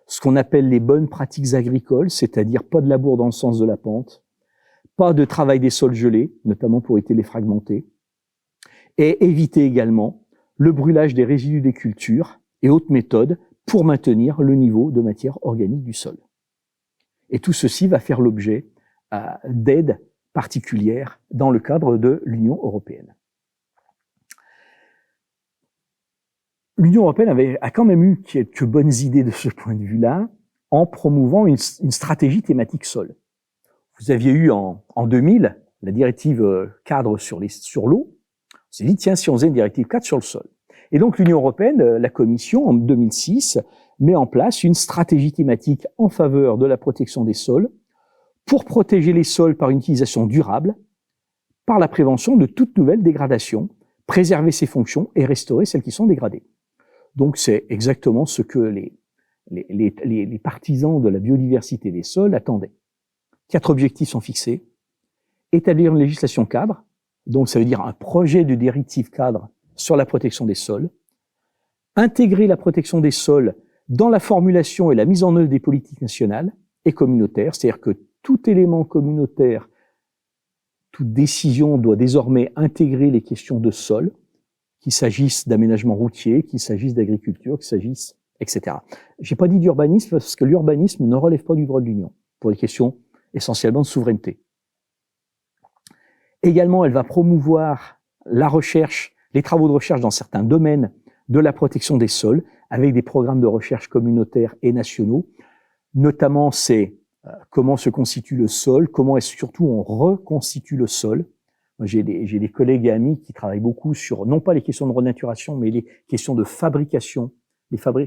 ce qu'on appelle les bonnes pratiques agricoles, c'est-à-dire pas de labour dans le sens de la pente, pas de travail des sols gelés, notamment pour éviter les fragmenter, et éviter également le brûlage des résidus des cultures et autres méthodes pour maintenir le niveau de matière organique du sol. Et tout ceci va faire l'objet d'aides particulières dans le cadre de l'Union européenne. L'Union européenne a quand même eu quelques bonnes idées de ce point de vue-là en promouvant une stratégie thématique sol. Vous aviez eu en 2000 la directive cadre sur l'eau. On s'est dit, tiens, si on faisait une directive cadre sur le sol. Et donc l'Union européenne, la Commission, en 2006, met en place une stratégie thématique en faveur de la protection des sols pour protéger les sols par une utilisation durable, par la prévention de toute nouvelle dégradation, préserver ses fonctions et restaurer celles qui sont dégradées. Donc c'est exactement ce que les partisans de la biodiversité des sols attendaient. 4 objectifs sont fixés. Établir une législation cadre, donc ça veut dire un projet de directive cadre sur la protection des sols. Intégrer la protection des sols dans la formulation et la mise en œuvre des politiques nationales et communautaires, c'est-à-dire que tout élément communautaire, toute décision doit désormais intégrer les questions de sol, qu'il s'agisse d'aménagement routier, qu'il s'agisse d'agriculture, qu'il s'agisse, etc. J'ai pas dit d'urbanisme parce que l'urbanisme ne relève pas du droit de l'Union pour des questions essentiellement de souveraineté. Également, elle va promouvoir la recherche, les travaux de recherche dans certains domaines de la protection des sols, avec des programmes de recherche communautaires et nationaux. Notamment, c'est comment se constitue le sol, comment est-ce surtout on reconstitue le sol. J'ai des collègues et amis qui travaillent beaucoup sur, non pas les questions de renaturation, mais les questions de fabrication,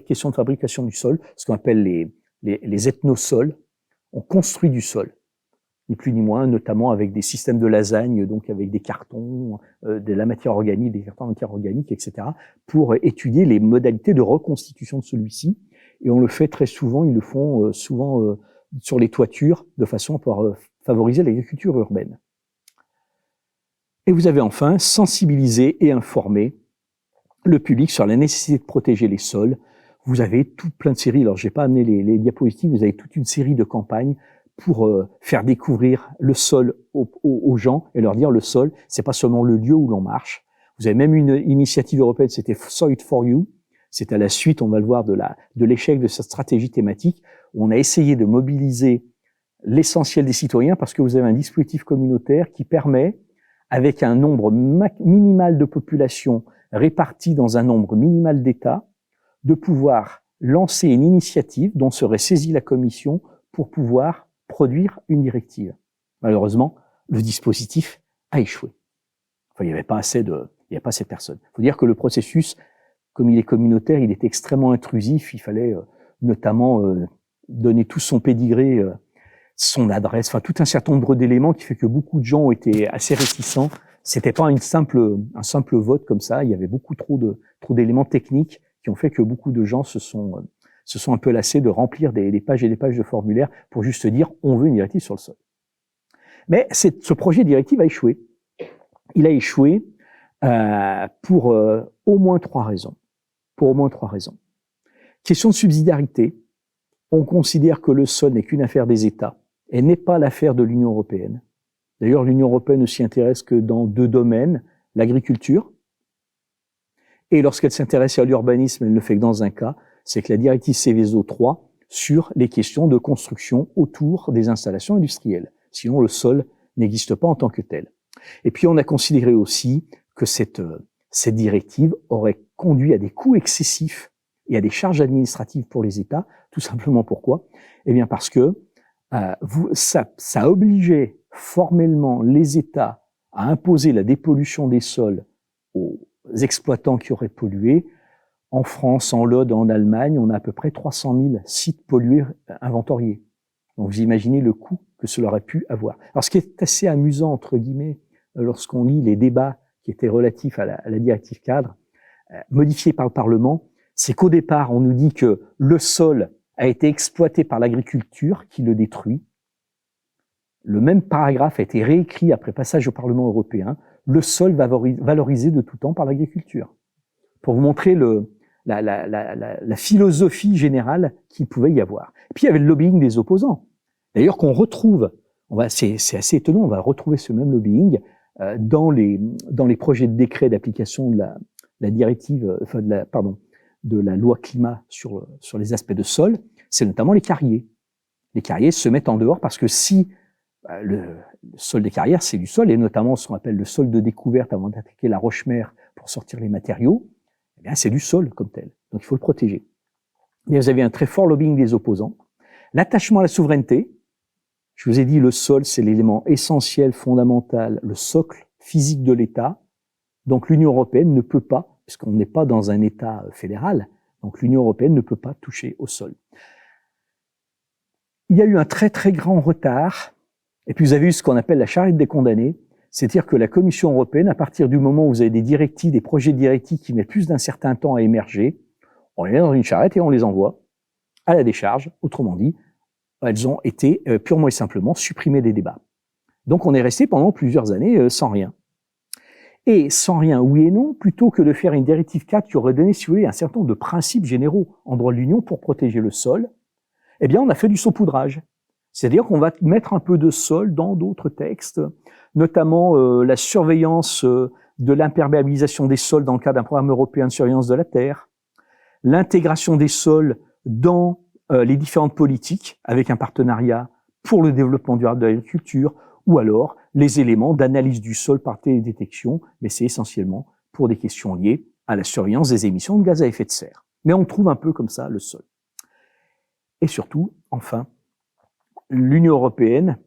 questions de fabrication du sol, ce qu'on appelle les ethnosols. On construit du sol, ni plus ni moins, notamment avec des systèmes de lasagne, donc avec des cartons, de la matière organique, des cartons de matière organique, etc., pour étudier les modalités de reconstitution de celui-ci. Et on le fait très souvent, ils le font souvent sur les toitures, de façon à pouvoir favoriser l'agriculture urbaine. Et vous avez enfin sensibilisé et informé le public sur la nécessité de protéger les sols. Vous avez tout plein de séries, alors je n'ai pas amené les diapositives, vous avez toute une série de campagnes pour faire découvrir le sol aux gens et leur dire le sol, c'est pas seulement le lieu où l'on marche. Vous avez même une initiative européenne, c'était Soil for You. C'est à la suite, on va le voir, de l'échec de cette stratégie thématique, où on a essayé de mobiliser l'essentiel des citoyens parce que vous avez un dispositif communautaire qui permet, avec un nombre minimal de population répartie dans un nombre minimal d'États, de pouvoir lancer une initiative dont serait saisie la Commission pour pouvoir produire une directive. Malheureusement, le dispositif a échoué. Enfin, il n'y avait pas assez de personnes. Il faut dire que le processus, comme il est communautaire, il est extrêmement intrusif. Il fallait notamment donner tout son pédigré, son adresse, enfin tout un certain nombre d'éléments qui fait que beaucoup de gens ont été assez réticents. C'était pas un simple vote comme ça. Il y avait beaucoup trop d'éléments techniques qui ont fait que beaucoup de gens se sont un peu lassés de remplir des pages et des pages de formulaires pour juste dire on veut une directive sur le sol. Mais ce projet de directive a échoué. Il a échoué pour au moins 3 raisons. Question de subsidiarité. On considère que le sol n'est qu'une affaire des États et n'est pas l'affaire de l'Union européenne. D'ailleurs, l'Union européenne ne s'y intéresse que dans 2 domaines, l'agriculture, et lorsqu'elle s'intéresse à l'urbanisme, elle ne le fait que dans un cas, c'est que la directive Seveso 3 sur les questions de construction autour des installations industrielles. Sinon, le sol n'existe pas en tant que tel. Et puis, on a considéré aussi que cette directive aurait conduit à des coûts excessifs et à des charges administratives pour les États. Tout simplement pourquoi? Eh bien, parce que ça obligeait formellement les États à imposer la dépollution des sols aux exploitants qui auraient pollué. En France, en Lode, en Allemagne, on a à peu près 300 000 sites pollués inventoriés. Donc vous imaginez le coût que cela aurait pu avoir. Alors ce qui est assez amusant, entre guillemets, lorsqu'on lit les débats qui étaient relatifs à la directive cadre, modifiée par le Parlement, c'est qu'au départ, on nous dit que le sol a été exploité par l'agriculture qui le détruit. Le même paragraphe a été réécrit après passage au Parlement européen. Le sol valorisé de tout temps par l'agriculture. Pour vous montrer la philosophie générale qu'il pouvait y avoir. Et puis il y avait le lobbying des opposants. D'ailleurs qu'on retrouve, c'est assez étonnant, on va retrouver ce même lobbying dans les projets de décret d'application de la directive, de la loi climat sur les aspects de sol. C'est notamment les carriers. Les carriers se mettent en dehors parce que si le sol des carrières, c'est du sol, et notamment ce qu'on appelle le sol de découverte avant d'attaquer la roche-mère pour sortir les matériaux, eh bien, c'est du sol comme tel. Donc, il faut le protéger. Mais vous avez un très fort lobbying des opposants. L'attachement à la souveraineté. Je vous ai dit, le sol, c'est l'élément essentiel, fondamental, le socle physique de l'État. Donc, l'Union européenne ne peut pas, puisqu'on n'est pas dans un État fédéral, donc l'Union européenne ne peut pas toucher au sol. Il y a eu un très, très grand retard. Et puis, vous avez eu ce qu'on appelle la charrette des condamnés. C'est-à-dire que la Commission européenne, à partir du moment où vous avez des directives, des projets de directives qui mettent plus d'un certain temps à émerger, on les met dans une charrette et on les envoie à la décharge. Autrement dit, elles ont été purement et simplement supprimées des débats. Donc on est resté pendant plusieurs années sans rien. Et sans rien, oui et non, plutôt que de faire une directive 4 qui aurait donné, si vous voulez, un certain nombre de principes généraux en droit de l'Union pour protéger le sol, eh bien on a fait du saupoudrage. C'est-à-dire qu'on va mettre un peu de sol dans d'autres textes, notamment la surveillance de l'imperméabilisation des sols dans le cadre d'un programme européen de surveillance de la terre, l'intégration des sols dans les différentes politiques avec un partenariat pour le développement durable de l'agriculture, ou alors les éléments d'analyse du sol par télédétection, mais c'est essentiellement pour des questions liées à la surveillance des émissions de gaz à effet de serre. Mais on trouve un peu comme ça le sol. Et surtout, enfin, l'Union européenne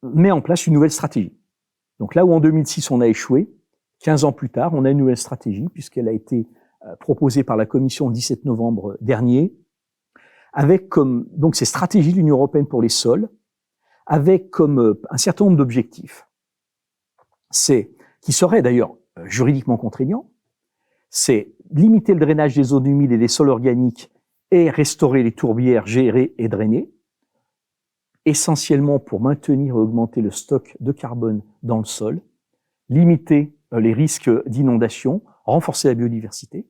met en place une nouvelle stratégie. Donc là où en 2006 on a échoué, 15 ans plus tard, on a une nouvelle stratégie puisqu'elle a été proposée par la Commission le 17 novembre dernier, avec comme donc ces stratégies de l'Union européenne pour les sols, avec comme un certain nombre d'objectifs. C'est, qui seraient d'ailleurs juridiquement contraignants, c'est limiter le drainage des zones humides et des sols organiques et restaurer les tourbières gérées et drainées, essentiellement pour maintenir et augmenter le stock de carbone dans le sol, limiter les risques d'inondation, renforcer la biodiversité.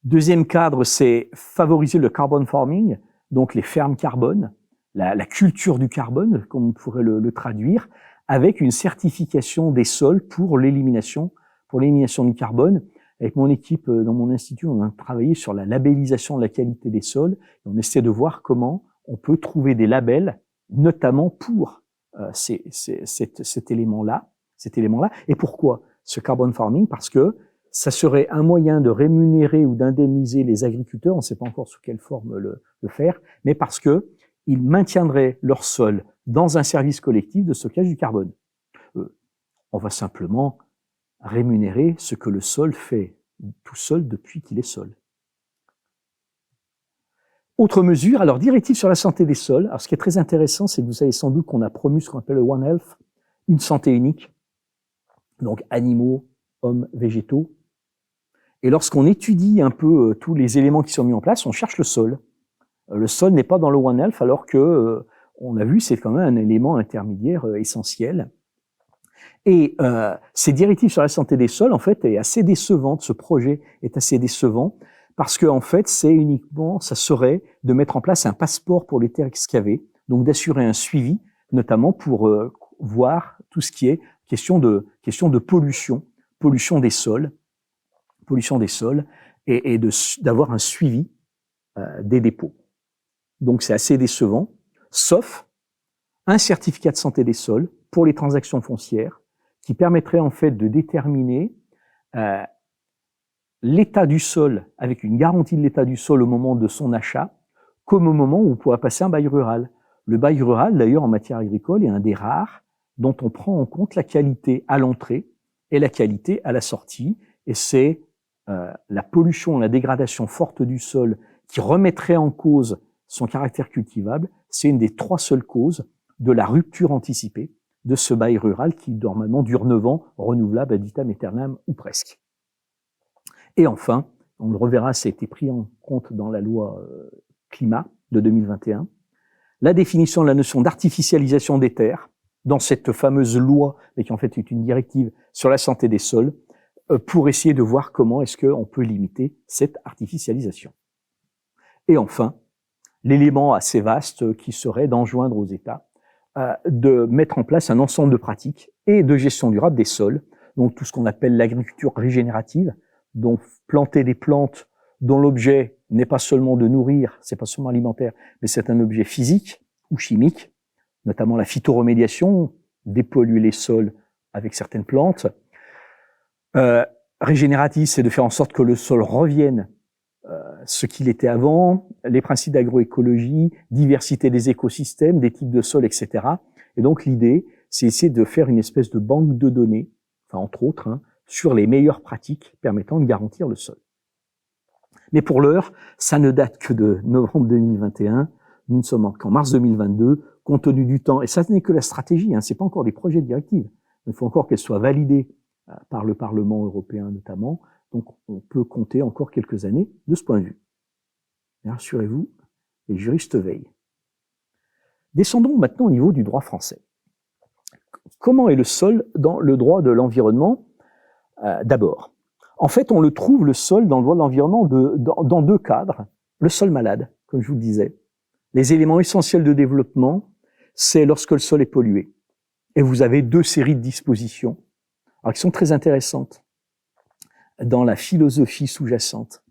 Deuxième cadre, c'est favoriser le carbon farming, donc les fermes carbone, la culture du carbone, comme on pourrait le traduire, avec une certification des sols pour l'élimination du carbone. Avec mon équipe dans mon institut, on a travaillé sur la labellisation de la qualité des sols. Et on essaie de voir comment on peut trouver des labels, notamment pour cet élément-là. Et pourquoi ce carbon farming? Parce que ça serait un moyen de rémunérer ou d'indemniser les agriculteurs, on ne sait pas encore sous quelle forme le faire, mais parce que ils maintiendraient leur sol dans un service collectif de stockage du carbone. On va simplement rémunérer ce que le sol fait tout seul depuis qu'il est sol. Autre mesure, alors directive sur la santé des sols. Alors ce qui est très intéressant, c'est que vous savez sans doute qu'on a promu ce qu'on appelle le One Health, une santé unique, donc animaux, hommes, végétaux. Et lorsqu'on étudie un peu tous les éléments qui sont mis en place, on cherche le sol. Le sol n'est pas dans le One Health, alors que, on a vu, c'est quand même un élément intermédiaire essentiel. Et ces directives sur la santé des sols, en fait, est assez décevante. Ce projet est assez décevant parce que, en fait, ça serait de mettre en place un passeport pour les terres excavées, donc d'assurer un suivi, notamment pour voir tout ce qui est question de pollution des sols, et d'avoir un suivi des dépôts. Donc c'est assez décevant, sauf un certificat de santé des sols pour les transactions foncières qui permettrait en fait de déterminer l'état du sol avec une garantie de l'état du sol au moment de son achat, comme au moment où on pourra passer un bail rural. Le bail rural, d'ailleurs, en matière agricole, est un des rares dont on prend en compte la qualité à l'entrée et la qualité à la sortie, et c'est la pollution, la dégradation forte du sol qui remettrait en cause son caractère cultivable, c'est une des 3 seules causes de la rupture anticipée de ce bail rural qui normalement dure 9 ans, renouvelable ad vitam aeternam ou presque. Et enfin, on le reverra, ça a été pris en compte dans la loi climat de 2021, la définition de la notion d'artificialisation des terres dans cette fameuse loi, mais qui en fait est une directive sur la santé des sols, pour essayer de voir comment est-ce qu'on peut limiter cette artificialisation. Et enfin, l'élément assez vaste qui serait d'enjoindre aux États de mettre en place un ensemble de pratiques et de gestion durable des sols, donc tout ce qu'on appelle l'agriculture régénérative, donc planter des plantes dont l'objet n'est pas seulement de nourrir, c'est pas seulement alimentaire, mais c'est un objet physique ou chimique, notamment la phytoremédiation, dépolluer les sols avec certaines plantes. Régénératif, c'est de faire en sorte que le sol revienne ce qu'il était avant, les principes d'agroécologie, diversité des écosystèmes, des types de sols, etc. Et donc l'idée, c'est essayer de faire une espèce de banque de données, enfin entre autres, sur les meilleures pratiques permettant de garantir le sol. Mais pour l'heure, ça ne date que de novembre 2021. Nous ne sommes qu'en mars 2022, compte tenu du temps. Et ça n'est que la stratégie, c'est pas encore des projets de directive. Il faut encore qu'elles soient validées par le Parlement européen notamment. Donc, on peut compter encore quelques années de ce point de vue. Mais rassurez-vous, les juristes veillent. Descendons maintenant au niveau du droit français. Comment est le sol dans le droit de l'environnement? D'abord, en fait, on le trouve, le sol, dans le droit de l'environnement, dans deux cadres. Le sol malade, comme je vous le disais. Les éléments essentiels de développement, c'est lorsque le sol est pollué. Et vous avez deux séries de dispositions, alors, qui sont très intéressantes dans la philosophie sous-jacente.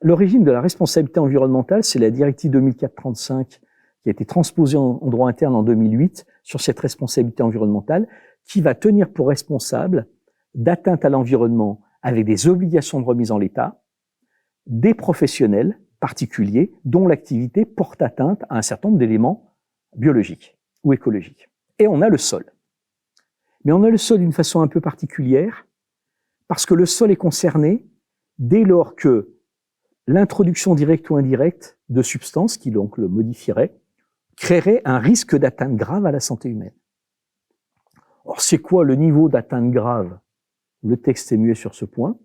L'origine de la responsabilité environnementale, c'est la directive 2004-35 qui a été transposée en droit interne en 2008 sur cette responsabilité environnementale, qui va tenir pour responsable d'atteinte à l'environnement avec des obligations de remise en l'état, des professionnels particuliers dont l'activité porte atteinte à un certain nombre d'éléments biologiques ou écologiques. Et on a le sol. Mais on a le sol d'une façon un peu particulière, parce que le sol est concerné dès lors que l'introduction directe ou indirecte de substances qui donc le modifieraient créerait un risque d'atteinte grave à la santé humaine. Or, c'est quoi le niveau d'atteinte grave? Le texte est muet sur ce point,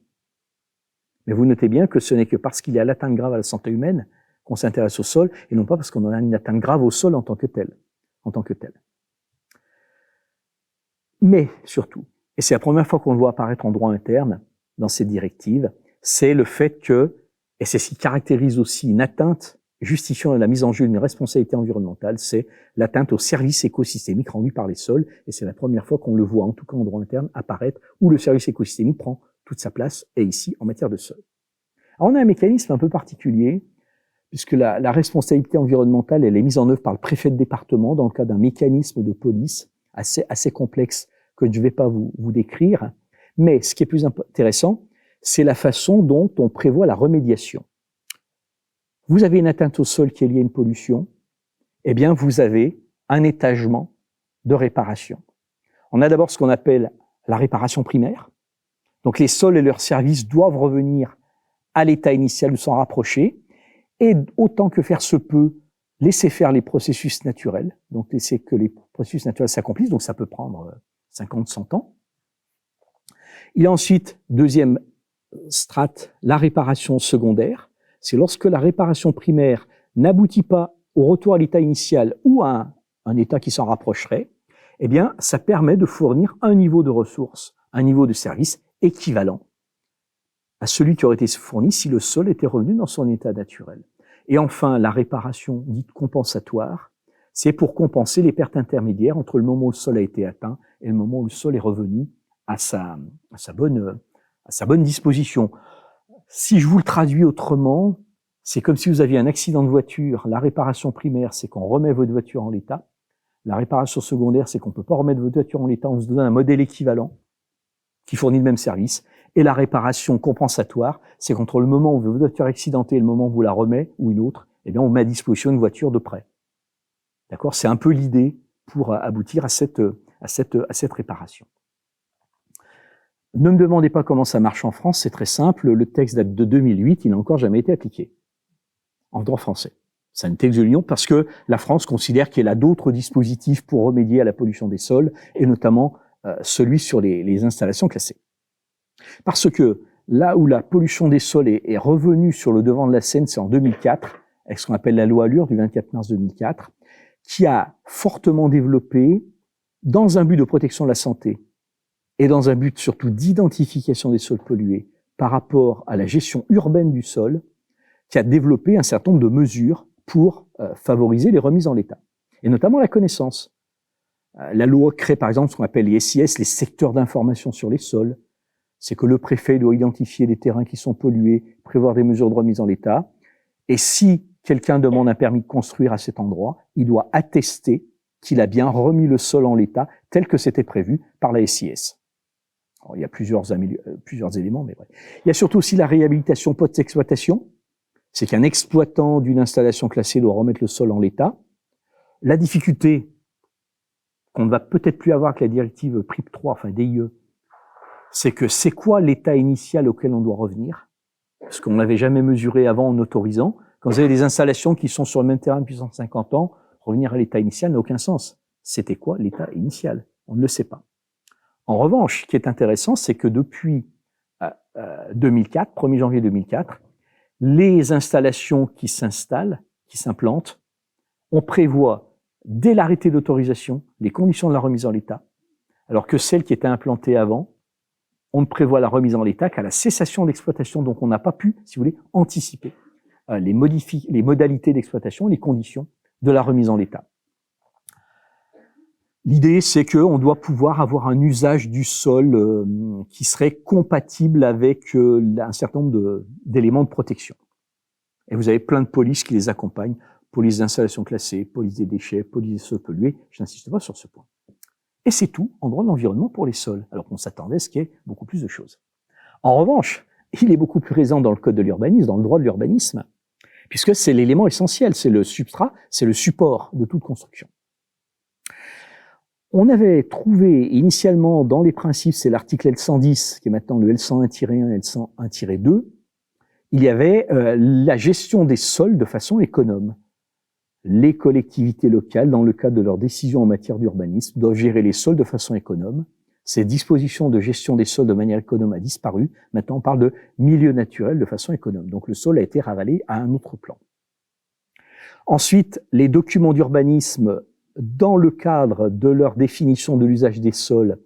mais vous notez bien que ce n'est que parce qu'il y a l'atteinte grave à la santé humaine qu'on s'intéresse au sol, et non pas parce qu'on a une atteinte grave au sol en tant que tel. Mais surtout, et c'est la première fois qu'on le voit apparaître en droit interne dans ces directives, c'est le fait que, et c'est ce qui caractérise aussi une atteinte justifiant la mise en jeu d'une responsabilité environnementale, c'est l'atteinte aux services écosystémiques rendus par les sols, et c'est la première fois qu'on le voit, en tout cas en droit interne, apparaître, où le service écosystémique prend toute sa place, et ici, en matière de sol. Alors on a un mécanisme un peu particulier, puisque la responsabilité environnementale, elle est mise en œuvre par le préfet de département, dans le cadre d'un mécanisme de police assez complexe, que je ne vais pas vous décrire, mais ce qui est plus intéressant, c'est la façon dont on prévoit la remédiation. Vous avez une atteinte au sol qui est liée à une pollution, eh bien vous avez un étagement de réparation. On a d'abord ce qu'on appelle la réparation primaire. Donc les sols et leurs services doivent revenir à l'état initial ou s'en rapprocher, et autant que faire se peut, laisser faire les processus naturels, donc laisser que les processus naturels s'accomplissent, donc ça peut prendre 50, 100 ans. Il y a ensuite, deuxième strate, la réparation secondaire. C'est lorsque la réparation primaire n'aboutit pas au retour à l'état initial ou à un état qui s'en rapprocherait, eh bien, ça permet de fournir un niveau de ressources, un niveau de service équivalent à celui qui aurait été fourni si le sol était revenu dans son état naturel. Et enfin, la réparation dite compensatoire, c'est pour compenser les pertes intermédiaires entre le moment où le sol a été atteint et le moment où le sol est revenu à sa bonne disposition. Si je vous le traduis autrement, c'est comme si vous aviez un accident de voiture. La réparation primaire, c'est qu'on remet votre voiture en l'état. La réparation secondaire, c'est qu'on ne peut pas remettre votre voiture en l'état, on se donne un modèle équivalent qui fournit le même service. Et la réparation compensatoire, c'est qu'entre le moment où votre voiture est accidentée et le moment où vous la remet, ou une autre, eh bien, on met à disposition une voiture de prêt. D'accord? C'est un peu l'idée pour aboutir à cette réparation. Ne me demandez pas comment ça marche en France, c'est très simple. Le texte date de 2008, il n'a encore jamais été appliqué en droit français. C'est un texte de l'Union parce que la France considère qu'elle a d'autres dispositifs pour remédier à la pollution des sols, et notamment celui sur les installations classées. Parce que là où la pollution des sols est revenue sur le devant de la scène, c'est en 2004, avec ce qu'on appelle la loi Allure du 24 mars 2004, qui a fortement développé, dans un but de protection de la santé, et dans un but surtout d'identification des sols pollués par rapport à la gestion urbaine du sol, qui a développé un certain nombre de mesures pour favoriser les remises en l'état, et notamment la connaissance. La loi crée par exemple ce qu'on appelle les SIS, les secteurs d'information sur les sols. C'est que le préfet doit identifier des terrains qui sont pollués, prévoir des mesures de remise en l'état, et si quelqu'un demande un permis de construire à cet endroit, il doit attester qu'il a bien remis le sol en l'état tel que c'était prévu par la SIS. Alors, il y a plusieurs éléments, mais bref. Il y a surtout aussi la réhabilitation post-exploitation. C'est qu'un exploitant d'une installation classée doit remettre le sol en l'état. La difficulté qu'on ne va peut-être plus avoir avec la directive PRIP 3, enfin DIE, c'est que c'est quoi l'état initial auquel on doit revenir? Parce qu'on ne l'avait jamais mesuré avant en autorisant. Quand vous avez des installations qui sont sur le même terrain depuis 150 ans, revenir à l'état initial n'a aucun sens. C'était quoi l'état initial? On ne le sait pas. En revanche, ce qui est intéressant, c'est que depuis 2004, 1er janvier 2004, les installations qui s'installent, qui s'implantent, on prévoit dès l'arrêté d'autorisation les conditions de la remise en l'état, alors que celles qui étaient implantées avant, on ne prévoit la remise en l'état qu'à la cessation d'exploitation, donc on n'a pas pu, si vous voulez, anticiper les modalités d'exploitation, les conditions de la remise en l'état. L'idée, c'est qu'on doit pouvoir avoir un usage du sol qui serait compatible avec un certain nombre d'éléments de protection. Et vous avez plein de polices qui les accompagnent, police d'installation classée, police des déchets, police des sols pollués, je n'insiste pas sur ce point. Et c'est tout en droit de l'environnement pour les sols, alors qu'on s'attendait à ce qu'il y ait beaucoup plus de choses. En revanche, il est beaucoup plus présent dans le code de l'urbanisme, dans le droit de l'urbanisme, puisque c'est l'élément essentiel, c'est le substrat, c'est le support de toute construction. On avait trouvé initialement dans les principes, c'est l'article L110, qui est maintenant le L101-1 et L101-2, il y avait la gestion des sols de façon économe. Les collectivités locales, dans le cadre de leurs décisions en matière d'urbanisme, doivent gérer les sols de façon économe. Ces dispositions de gestion des sols de manière économe a disparu. Maintenant, on parle de milieu naturel de façon économe. Donc, le sol a été ravalé à un autre plan. Ensuite, les documents d'urbanisme, dans le cadre de leur définition de l'usage des sols,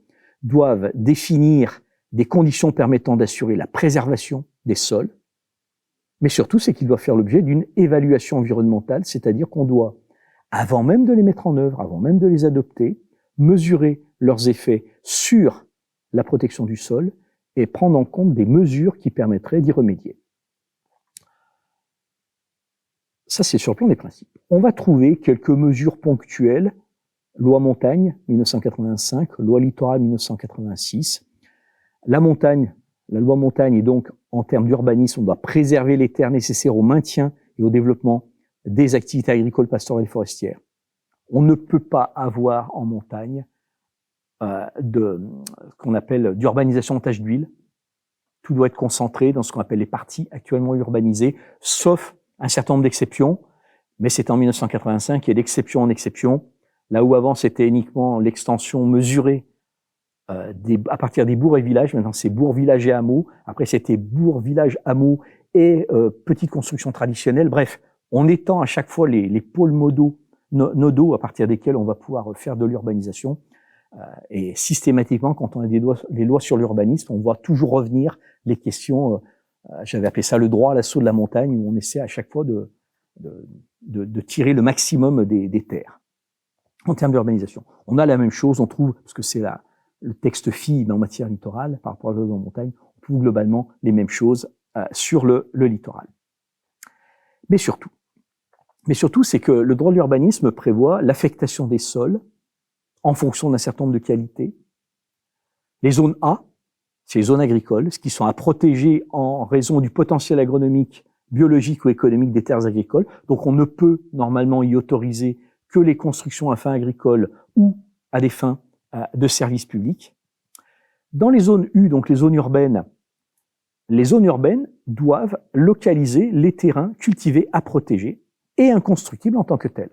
doivent définir des conditions permettant d'assurer la préservation des sols. Mais surtout, c'est qu'ils doivent faire l'objet d'une évaluation environnementale, c'est-à-dire qu'on doit, avant même de les mettre en œuvre, avant même de les adopter, mesurer leurs effets sur la protection du sol et prendre en compte des mesures qui permettraient d'y remédier. Ça, c'est sur le plan des principes. On va trouver quelques mesures ponctuelles, loi montagne 1985, loi littoral 1986. La montagne, la loi montagne est donc, en termes d'urbanisme, on doit préserver les terres nécessaires au maintien et au développement des activités agricoles, pastorales et forestières. On ne peut pas avoir en montagne ce qu'on appelle d'urbanisation en tache d'huile. Tout doit être concentré dans ce qu'on appelle les parties actuellement urbanisées, sauf un certain nombre d'exceptions, mais c'est en 1985 et d'exception en exception, là où avant c'était uniquement l'extension mesurée à partir des bourgs et villages, maintenant c'est bourgs, villages et hameaux, après c'était bourgs, villages, hameaux et petites constructions traditionnelles. Bref, on étend à chaque fois les pôles nodaux à partir desquels on va pouvoir faire de l'urbanisation. Et systématiquement, quand on a des lois sur l'urbanisme, on voit toujours revenir les questions, j'avais appelé ça le droit à l'assaut de la montagne, où on essaie à chaque fois de tirer le maximum des terres. En termes d'urbanisation, on a la même chose, on trouve, parce que c'est le texte FIB en matière littorale par rapport à la loi de montagne, on trouve globalement les mêmes choses sur le littoral. Mais surtout, c'est que le droit de l'urbanisme prévoit l'affectation des sols en fonction d'un certain nombre de qualités. Les zones A, c'est les zones agricoles, ce qui sont à protéger en raison du potentiel agronomique, biologique ou économique des terres agricoles. Donc on ne peut normalement y autoriser que les constructions à fins agricoles ou à des fins de services publics. Dans les zones U, donc les zones urbaines doivent localiser les terrains cultivés à protéger et inconstructibles en tant que tels.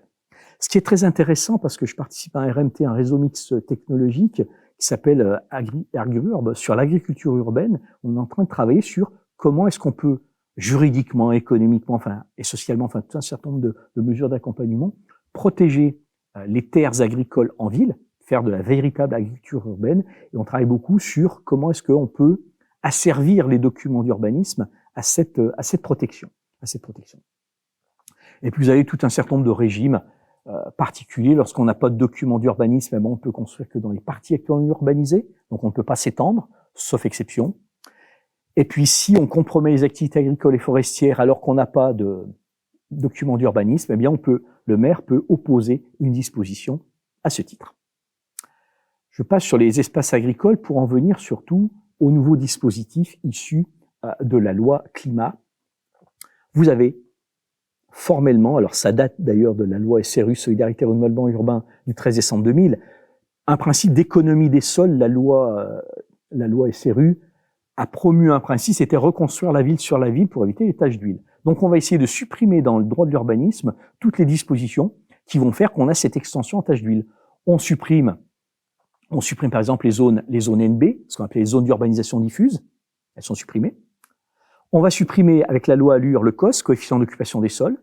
Ce qui est très intéressant, parce que je participe à un RMT, un réseau mixte technologique, qui s'appelle AgriUrb, sur l'agriculture urbaine. On est en train de travailler sur comment est-ce qu'on peut juridiquement, économiquement, et socialement, tout un certain nombre de mesures d'accompagnement, protéger les terres agricoles en ville, faire de la véritable agriculture urbaine. Et on travaille beaucoup sur comment est-ce qu'on peut asservir les documents d'urbanisme à cette protection. Et puis vous avez tout un certain nombre de régimes particulier. Lorsqu'on n'a pas de document d'urbanisme, on peut construire que dans les parties actuellement urbanisées, donc on ne peut pas s'étendre, sauf exception. Et puis si on compromet les activités agricoles et forestières alors qu'on n'a pas de document d'urbanisme, le maire peut opposer une disposition à ce titre. Je passe sur les espaces agricoles pour en venir surtout aux nouveaux dispositifs issus de la loi climat. Vous avez formellement, alors ça date d'ailleurs de la loi SRU, Solidarité et Renouvellement Urbain du 13 décembre 2000, un principe d'économie des sols. La loi SRU a promu un principe, c'était reconstruire la ville sur la ville pour éviter les taches d'huile. Donc on va essayer de supprimer dans le droit de l'urbanisme toutes les dispositions qui vont faire qu'on a cette extension en taches d'huile. On supprime par exemple les zones NB, ce qu'on appelle les zones d'urbanisation diffuse, elles sont supprimées. On va supprimer avec la loi Allure le COS, coefficient d'occupation des sols,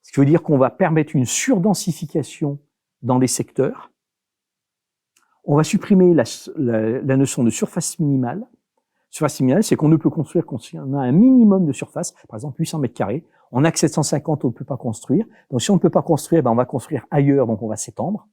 ce qui veut dire qu'on va permettre une surdensification dans des secteurs. On va supprimer la notion de surface minimale. Surface minimale, c'est qu'on ne peut construire qu'on a un minimum de surface, par exemple 800 mètres carrés. En accès 750, on ne peut pas construire. Donc si on ne peut pas construire, on va construire ailleurs, donc on va s'étendre.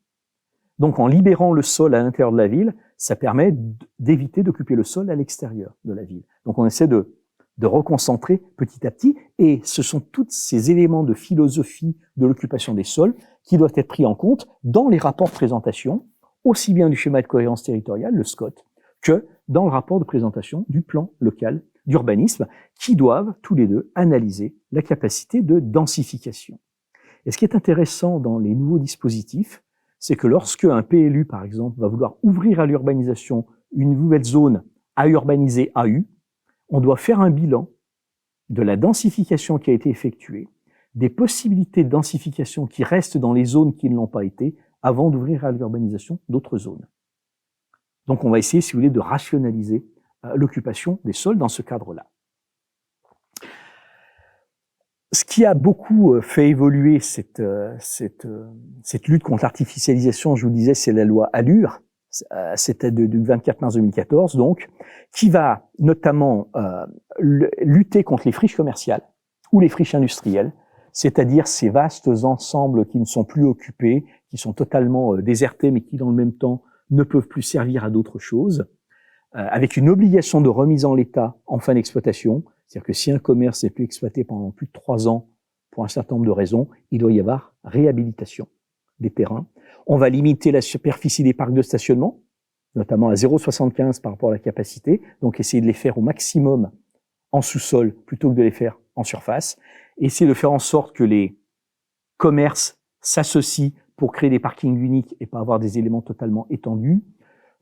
Donc en libérant le sol à l'intérieur de la ville, ça permet d'éviter d'occuper le sol à l'extérieur de la ville. Donc on essaie de reconcentrer petit à petit, et ce sont tous ces éléments de philosophie de l'occupation des sols qui doivent être pris en compte dans les rapports de présentation, aussi bien du schéma de cohérence territoriale, le SCOT, que dans le rapport de présentation du plan local d'urbanisme, qui doivent tous les deux analyser la capacité de densification. Et ce qui est intéressant dans les nouveaux dispositifs, c'est que lorsque un PLU, par exemple, va vouloir ouvrir à l'urbanisation une nouvelle zone à urbaniser AU, on doit faire un bilan de la densification qui a été effectuée, des possibilités de densification qui restent dans les zones qui ne l'ont pas été, avant d'ouvrir à l'urbanisation d'autres zones. Donc on va essayer, si vous voulez, de rationaliser l'occupation des sols dans ce cadre-là. Ce qui a beaucoup fait évoluer cette lutte contre l'artificialisation, je vous disais, c'est la loi Allure, c'était du 24 mars 2014, donc, qui va notamment lutter contre les friches commerciales ou les friches industrielles, c'est-à-dire ces vastes ensembles qui ne sont plus occupés, qui sont totalement désertés, mais qui, dans le même temps, ne peuvent plus servir à d'autres choses, avec une obligation de remise en l'état en fin d'exploitation. C'est-à-dire que si un commerce n'est plus exploité pendant plus de 3 ans pour un certain nombre de raisons, il doit y avoir réhabilitation des terrains. On va limiter la superficie des parcs de stationnement, notamment à 0,75 par rapport à la capacité, donc essayer de les faire au maximum en sous-sol plutôt que de les faire en surface. Essayer de faire en sorte que les commerces s'associent pour créer des parkings uniques et pas avoir des éléments totalement étendus.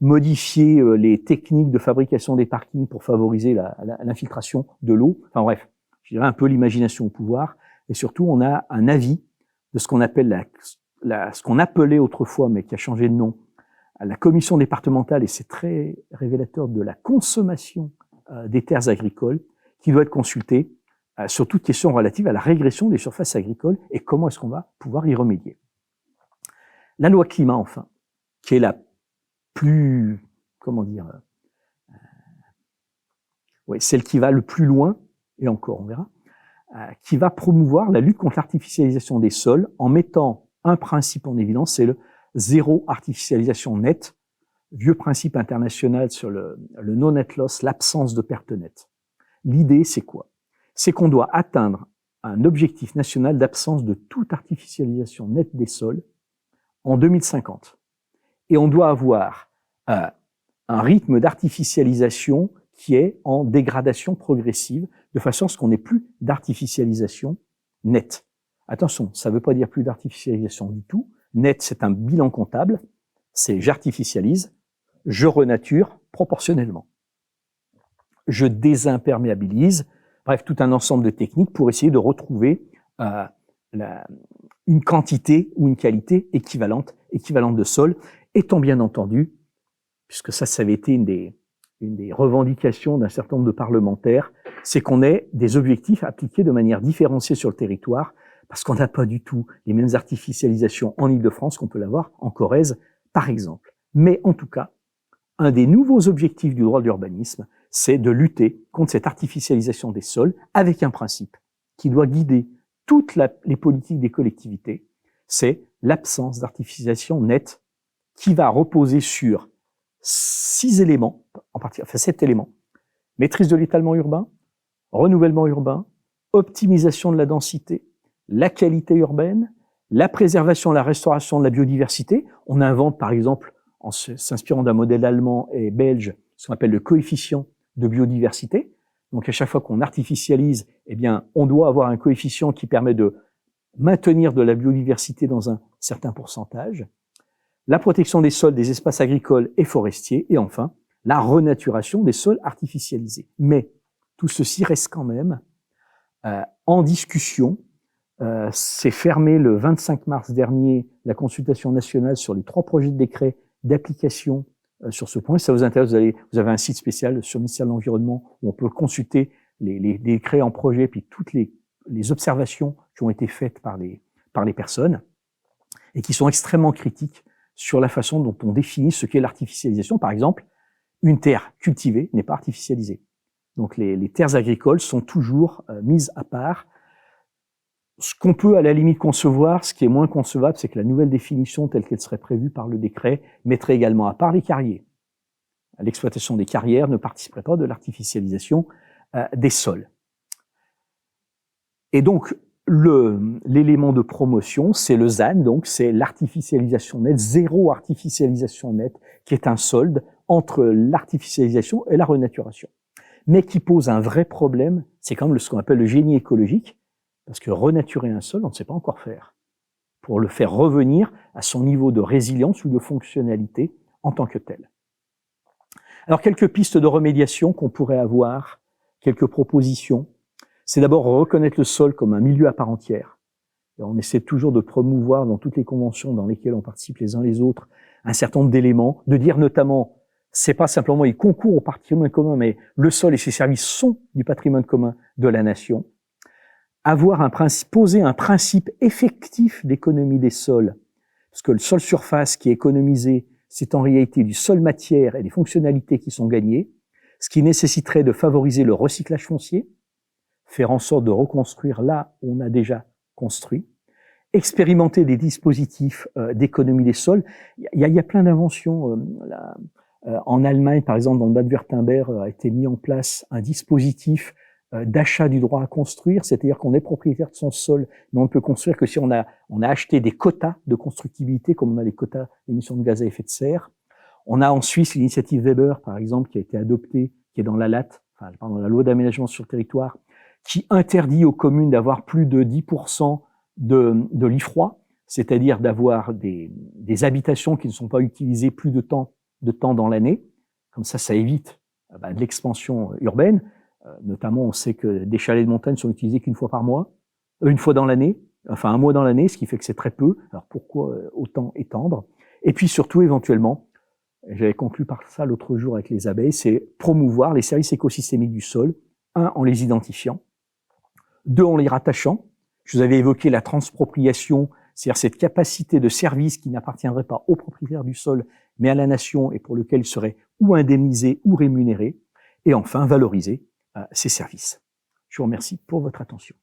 Modifier les techniques de fabrication des parkings pour favoriser l'infiltration de l'eau. Enfin bref, je dirais un peu l'imagination au pouvoir. Et surtout, on a un avis de ce qu'on appelle ce qu'on appelait autrefois, mais qui a changé de nom, la commission départementale, et c'est très révélateur de la consommation des terres agricoles, qui doit être consultée sur toute question relative à la régression des surfaces agricoles et comment est-ce qu'on va pouvoir y remédier. La loi climat, enfin, qui est la plus, celle qui va le plus loin, et encore, on verra, qui va promouvoir la lutte contre l'artificialisation des sols en mettant un principe en évidence, c'est le zéro artificialisation nette, vieux principe international sur le no-net loss, l'absence de perte nette. L'idée, c'est quoi? C'est qu'on doit atteindre un objectif national d'absence de toute artificialisation nette des sols en 2050. Et on doit avoir un rythme d'artificialisation qui est en dégradation progressive, de façon à ce qu'on n'ait plus d'artificialisation nette. Attention, ça ne veut pas dire plus d'artificialisation du tout. Net, c'est un bilan comptable, c'est j'artificialise, je renature proportionnellement. Je désimperméabilise, bref, tout un ensemble de techniques pour essayer de retrouver une quantité ou une qualité équivalente de sol, étant bien entendu, puisque ça avait été une des revendications d'un certain nombre de parlementaires, c'est qu'on ait des objectifs appliqués de manière différenciée sur le territoire, parce qu'on n'a pas du tout les mêmes artificialisations en Île-de-France qu'on peut l'avoir en Corrèze, par exemple. Mais en tout cas, un des nouveaux objectifs du droit de l'urbanisme, c'est de lutter contre cette artificialisation des sols avec un principe qui doit guider toutes les politiques des collectivités, c'est l'absence d'artificialisation nette qui va reposer sur 7 éléments. Maîtrise de l'étalement urbain, renouvellement urbain, optimisation de la densité, la qualité urbaine, la préservation, la restauration de la biodiversité. On invente, par exemple, en s'inspirant d'un modèle allemand et belge, ce qu'on appelle le coefficient de biodiversité. Donc, à chaque fois qu'on artificialise, on doit avoir un coefficient qui permet de maintenir de la biodiversité dans un certain pourcentage. La protection des sols, des espaces agricoles et forestiers. Et enfin, la renaturation des sols artificialisés. Mais tout ceci reste quand même en discussion. C'est fermé le 25 mars dernier la consultation nationale sur les 3 projets de décret d'application sur ce point. Si ça vous intéresse, vous avez un site spécial sur le ministère de l'Environnement où on peut consulter les décrets en projet, puis toutes les observations qui ont été faites par les personnes et qui sont extrêmement critiques sur la façon dont on définit ce qu'est l'artificialisation. Par exemple, une terre cultivée n'est pas artificialisée. Donc les terres agricoles sont toujours mises à part. Ce qu'on peut à la limite concevoir, ce qui est moins concevable, c'est que la nouvelle définition telle qu'elle serait prévue par le décret mettrait également à part les carriers. L'exploitation des carrières ne participerait pas de l'artificialisation des sols. Et donc, l'élément de promotion, c'est le ZAN, donc c'est l'artificialisation nette, zéro artificialisation nette, qui est un solde entre l'artificialisation et la renaturation. Mais qui pose un vrai problème, c'est quand même ce qu'on appelle le génie écologique, parce que renaturer un sol, on ne sait pas encore faire, pour le faire revenir à son niveau de résilience ou de fonctionnalité en tant que tel. Alors, quelques pistes de remédiation qu'on pourrait avoir, quelques propositions. C'est d'abord reconnaître le sol comme un milieu à part entière. Et on essaie toujours de promouvoir dans toutes les conventions dans lesquelles on participe les uns les autres un certain nombre d'éléments, de dire notamment, c'est pas simplement il concourt au patrimoine commun, mais le sol et ses services sont du patrimoine commun de la nation. Poser un principe effectif d'économie des sols, parce que le sol surface qui est économisé, c'est en réalité du sol matière et des fonctionnalités qui sont gagnées, ce qui nécessiterait de favoriser le recyclage foncier, faire en sorte de reconstruire là où on a déjà construit, expérimenter des dispositifs d'économie des sols. Il y a plein d'inventions. En Allemagne, par exemple, dans le Bade-Wurtemberg, a été mis en place un dispositif d'achat du droit à construire, c'est-à-dire qu'on est propriétaire de son sol, mais on ne peut construire que si on a acheté des quotas de constructibilité, comme on a les quotas d'émissions de gaz à effet de serre. On a en Suisse l'initiative Weber, par exemple, qui a été adoptée, qui est dans la LAT, dans la loi d'aménagement sur le territoire, qui interdit aux communes d'avoir plus de 10% de l'IFROI, c'est-à-dire d'avoir des habitations qui ne sont pas utilisées plus de temps dans l'année. Comme ça évite de l'expansion urbaine. Notamment, on sait que des chalets de montagne sont utilisés qu'une fois par mois, une fois dans l'année, enfin un mois dans l'année, ce qui fait que c'est très peu. Alors pourquoi autant étendre? Et puis surtout, éventuellement, j'avais conclu par ça l'autre jour avec les abeilles, c'est promouvoir les services écosystémiques du sol, en les identifiant, 2, en les rattachant. Je vous avais évoqué la transpropriation, c'est-à-dire cette capacité de service qui n'appartiendrait pas aux propriétaires du sol, mais à la nation et pour lequel il serait ou indemnisé ou rémunéré. Et enfin, valoriser ces services. Je vous remercie pour votre attention.